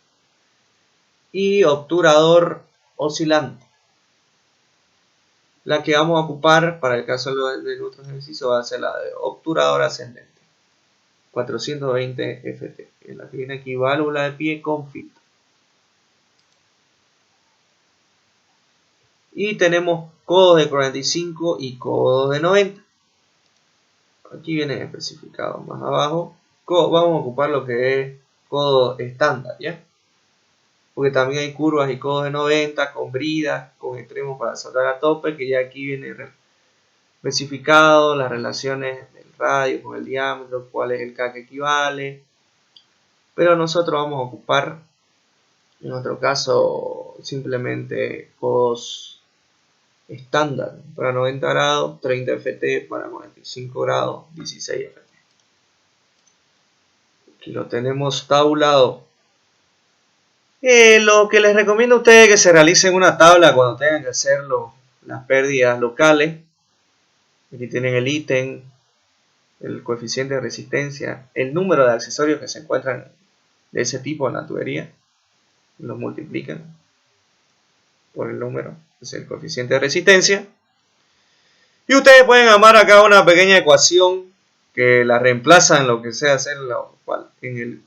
y obturador oscilante. La que vamos a ocupar para el caso de nuestro ejercicio va a ser la de obturador ascendente, 420 FT, que es la que viene aquí, válvula de pie con filtro. Y tenemos codos de 45 y codos de 90. Aquí viene especificado más abajo. Vamos a ocupar lo que es codo estándar, ¿ya? Porque también hay curvas y codos de 90 con bridas, con extremos para soldar a tope, que ya aquí viene especificado las relaciones del radio con el diámetro, cuál es el K que equivale. Pero nosotros vamos a ocupar, en nuestro caso, simplemente codos estándar para 90 grados, 30 FT, para 95 grados, 16 FT. Aquí lo tenemos tabulado. Lo que les recomiendo a ustedes es que se realicen una tabla cuando tengan que hacer las pérdidas locales. Aquí tienen el ítem, el coeficiente de resistencia, el número de accesorios que se encuentran de ese tipo en la tubería. Los multiplican por el número, es el coeficiente de resistencia. Y ustedes pueden armar acá una pequeña ecuación que la reemplaza en lo que sea hacer en el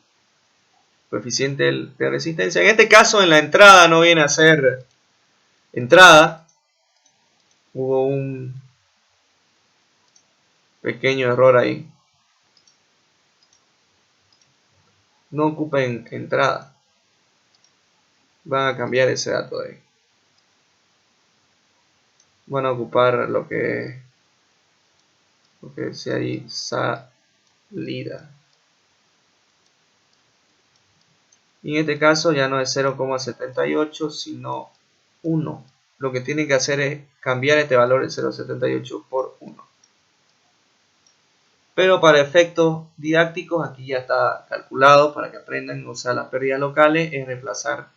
coeficiente de resistencia. En este caso, en la entrada no viene a ser entrada. Hubo un pequeño error ahí. No ocupen entrada. Van a cambiar ese dato de ahí. Van a ocupar lo que decía ahí, salida. Y en este caso ya no es 0,78 sino 1. Lo que tienen que hacer es cambiar este valor de 0,78 por 1. pero para efectos didácticos aquí ya está calculado para que aprendan. O sea, las pérdidas locales es reemplazar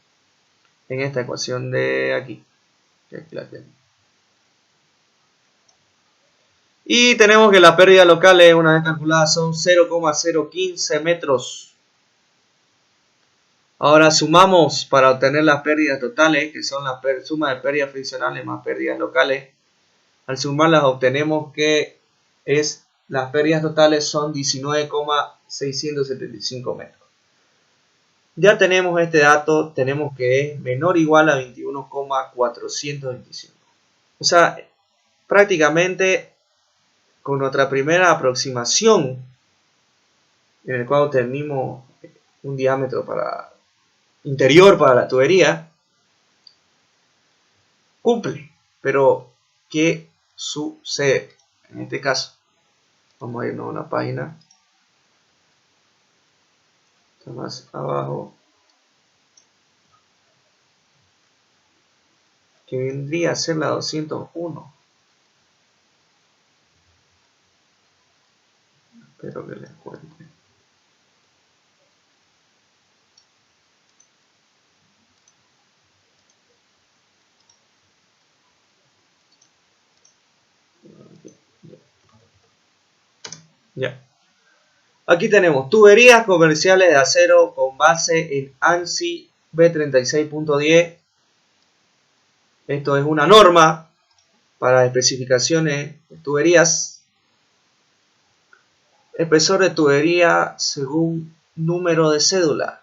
en esta ecuación de aquí, que aquí la tengo. Y tenemos que las pérdidas locales, una vez calculadas, son 0,015 metros. Ahora sumamos para obtener las pérdidas totales, que son la suma de pérdidas friccionales más pérdidas locales. Al sumarlas obtenemos que las pérdidas totales son 19,675 metros. Ya tenemos este dato, tenemos que es menor o igual a 21,425. O sea, prácticamente con nuestra primera aproximación, en el cual obtenimos un diámetro interior para la tubería, cumple. Pero, ¿qué sucede? En este caso, vamos a irnos a una página. Está más abajo. Que vendría a ser la 201. Espero que les encuentre. Ya. Aquí tenemos tuberías comerciales de acero con base en ANSI B36.10. Esto es una norma para especificaciones de tuberías. Espesor de tubería según número de cédula.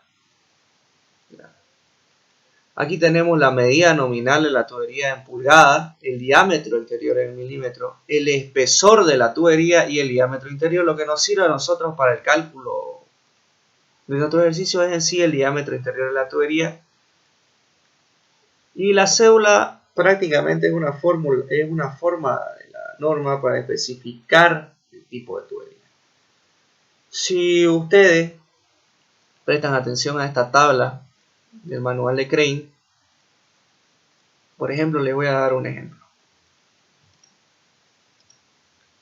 Aquí tenemos la medida nominal de la tubería en pulgadas, el diámetro interior en milímetros, el espesor de la tubería y el diámetro interior. Lo que nos sirve a nosotros para el cálculo de nuestro ejercicio es en sí el diámetro interior de la tubería. Y la cédula prácticamente es una forma de la norma para especificar el tipo de tubería. Si ustedes prestan atención a esta tabla del manual de Crane, por ejemplo, les voy a dar un ejemplo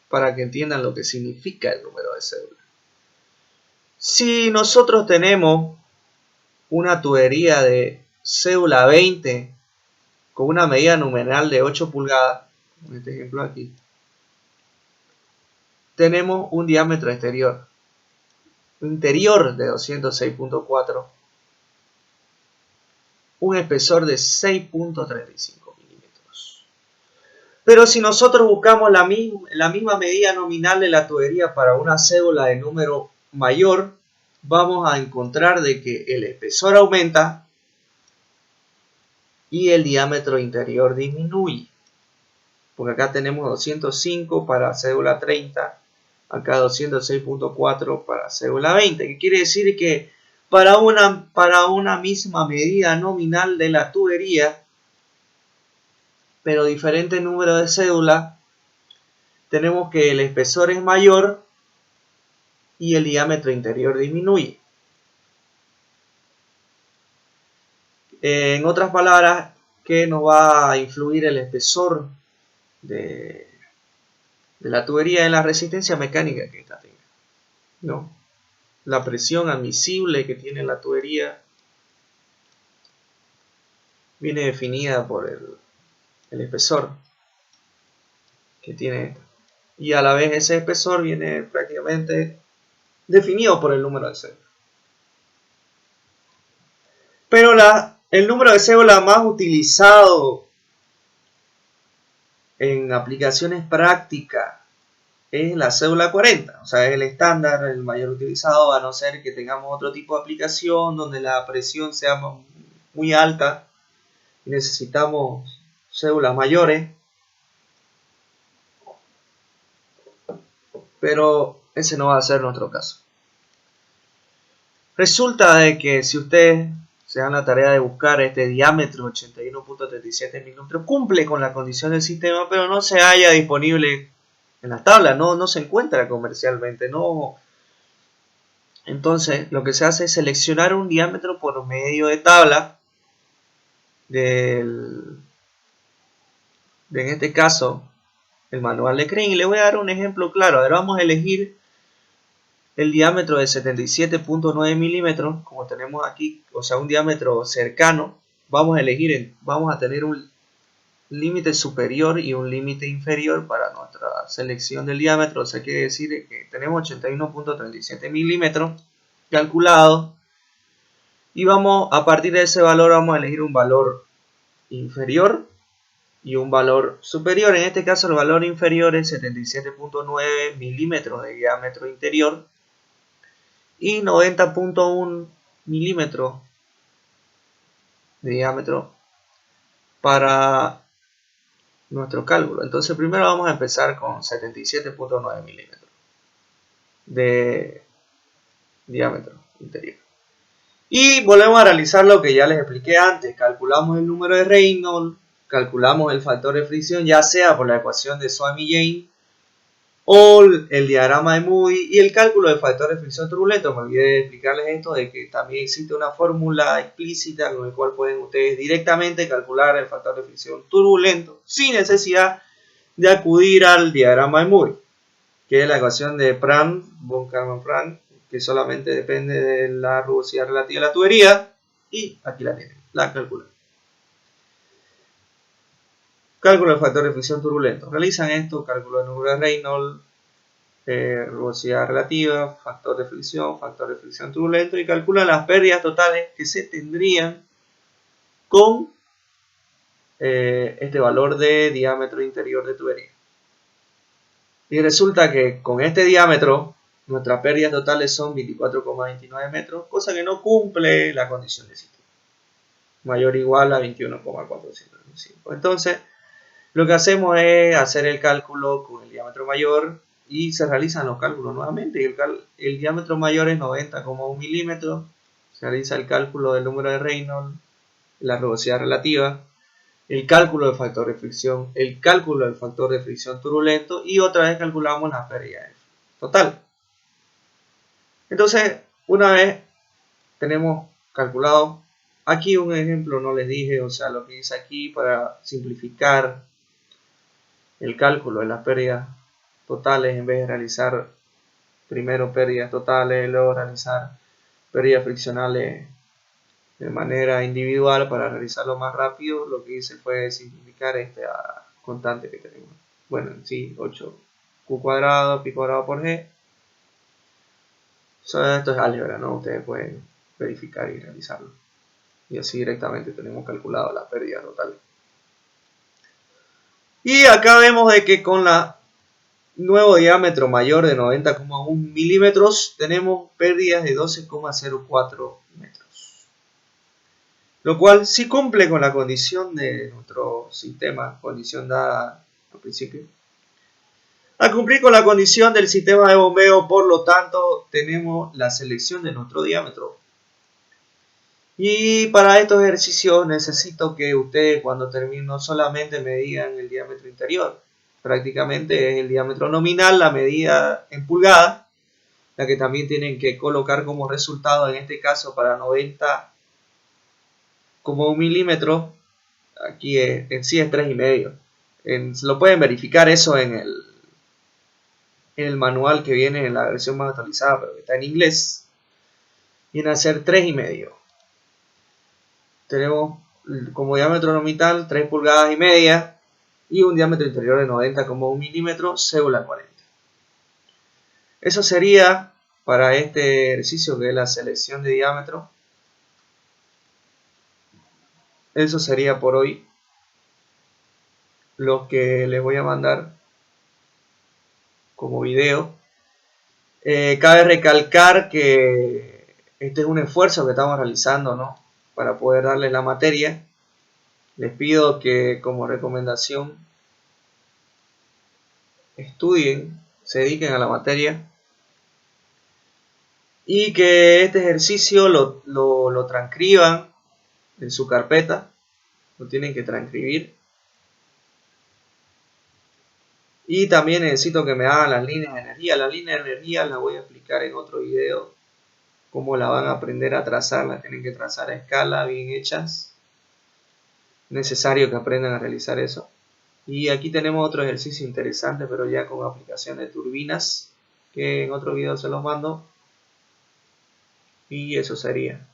para que entiendan lo que significa el número de cédula. Si nosotros tenemos una tubería de cédula 20 con una medida nominal de 8 pulgadas, en este ejemplo aquí, tenemos un diámetro interior de 206.4, un espesor de 6.35 milímetros. Pero si nosotros buscamos la misma medida nominal de la tubería para una cédula de número mayor, vamos a encontrar de que el espesor aumenta y el diámetro interior disminuye. Porque acá tenemos 205 para cédula 30, acá 206.4 para cédula 20, que quiere decir que para una misma medida nominal de la tubería, pero diferente número de cédula, tenemos que el espesor es mayor y el diámetro interior disminuye. En otras palabras, ¿qué nos va a influir el espesor de la tubería en la resistencia mecánica que esta tenga? ¿No? La presión admisible que tiene la tubería viene definida por el espesor que tiene esta. Y a la vez ese espesor viene prácticamente definido por el número de cédula. Pero el número de cédula más utilizado en aplicaciones prácticas es la cédula 40, o sea, es el estándar, el mayor utilizado, a no ser que tengamos otro tipo de aplicación donde la presión sea muy alta y necesitamos cédulas mayores, pero ese no va a ser nuestro caso. Resulta de que si ustedes se dan la tarea de buscar este diámetro 81.37 milímetros, cumple con la condición del sistema, pero no se halla disponible en las tablas, no se encuentra comercialmente, no. Entonces lo que se hace es seleccionar un diámetro por medio de tabla en este caso el manual de Crane, y le voy a dar un ejemplo claro. A ver, vamos a elegir el diámetro de 77.9 milímetros, como tenemos aquí, o sea, un diámetro cercano, vamos a tener un límite superior y un límite inferior para nuestra selección del diámetro. O sea, quiere decir que tenemos 81.37 milímetros calculado, y a partir de ese valor vamos a elegir un valor inferior y un valor superior. En este caso el valor inferior es 77.9 milímetros de diámetro interior y 90.1 milímetros de diámetro para nuestro cálculo. Entonces primero vamos a empezar con 77.9 milímetros de diámetro interior. Y volvemos a realizar lo que ya les expliqué antes. Calculamos el número de Reynolds, calculamos el factor de fricción, ya sea por la ecuación de Swamy-Jain o el diagrama de Moody, y el cálculo del factor de fricción turbulento. Me olvidé de explicarles esto, de que también existe una fórmula explícita con la cual pueden ustedes directamente calcular el factor de fricción turbulento sin necesidad de acudir al diagrama de Moody, que es la ecuación de Prandtl, von Karman-Prandtl, que solamente depende de la rugosidad relativa de la tubería, y aquí la tienen, la calculan. Cálculo del factor de fricción turbulento. Realizan esto, cálculo del número de Reynolds, rugosidad relativa, factor de fricción turbulento, y calculan las pérdidas totales que se tendrían con este valor de diámetro interior de tubería. Y resulta que con este diámetro nuestras pérdidas totales son 24,29 metros, cosa que no cumple la condición de sistema. Mayor o igual a 21,405. Entonces, lo que hacemos es hacer el cálculo con el diámetro mayor y se realizan los cálculos nuevamente. El diámetro mayor es 90,1 milímetros. Se realiza el cálculo del número de Reynolds, la rugosidad relativa, el cálculo del factor de fricción, el cálculo del factor de fricción turbulento, y otra vez calculamos la pérdida total. Entonces, una vez tenemos calculado, aquí un ejemplo no les dije, o sea, lo que hice aquí para simplificar el cálculo de las pérdidas totales, en vez de realizar primero pérdidas totales, luego realizar pérdidas friccionales de manera individual para realizarlo más rápido, lo que hice fue simplificar esta constante que tenemos. Bueno, en sí, 8q cuadrado, pi cuadrado por g. Esto es álgebra, ¿no? Ustedes pueden verificar y realizarlo. Y así directamente tenemos calculado la pérdida total. Y acá vemos de que con la nuevo diámetro mayor de 90,1 milímetros tenemos pérdidas de 12,04 metros. Lo cual sí cumple con la condición de nuestro sistema, condición dada al principio. Al cumplir con la condición del sistema de bombeo, por lo tanto, tenemos la selección de nuestro diámetro. Y para estos ejercicios necesito que ustedes, cuando terminen, no solamente me digan el diámetro interior, prácticamente es el diámetro nominal, la medida en pulgadas, la que también tienen que colocar como resultado, en este caso para 90,1 milímetros, aquí en sí es 3,5. Lo pueden verificar eso en el manual que viene en la versión más actualizada, pero que está en inglés. Viene a ser 3,5. Tenemos como diámetro nominal 3 pulgadas y media y un diámetro interior de 90,1 milímetros, cédula 40. Eso sería para este ejercicio, que es la selección de diámetro. Eso sería por hoy lo que les voy a mandar como video. Cabe recalcar que este es un esfuerzo que estamos realizando, ¿no?, para poder darles la materia. Les pido que, como recomendación, estudien, se dediquen a la materia, y que este ejercicio lo transcriban en su carpeta. Lo tienen que transcribir. Y también necesito que me hagan las líneas de energía. Las líneas de energía las voy a explicar en otro video, cómo la van a aprender a trazar. Las tienen que trazar a escala, bien hechas. Necesario que aprendan a realizar eso. Y aquí tenemos otro ejercicio interesante, pero ya con aplicación de turbinas, que en otro video se los mando. Y eso sería.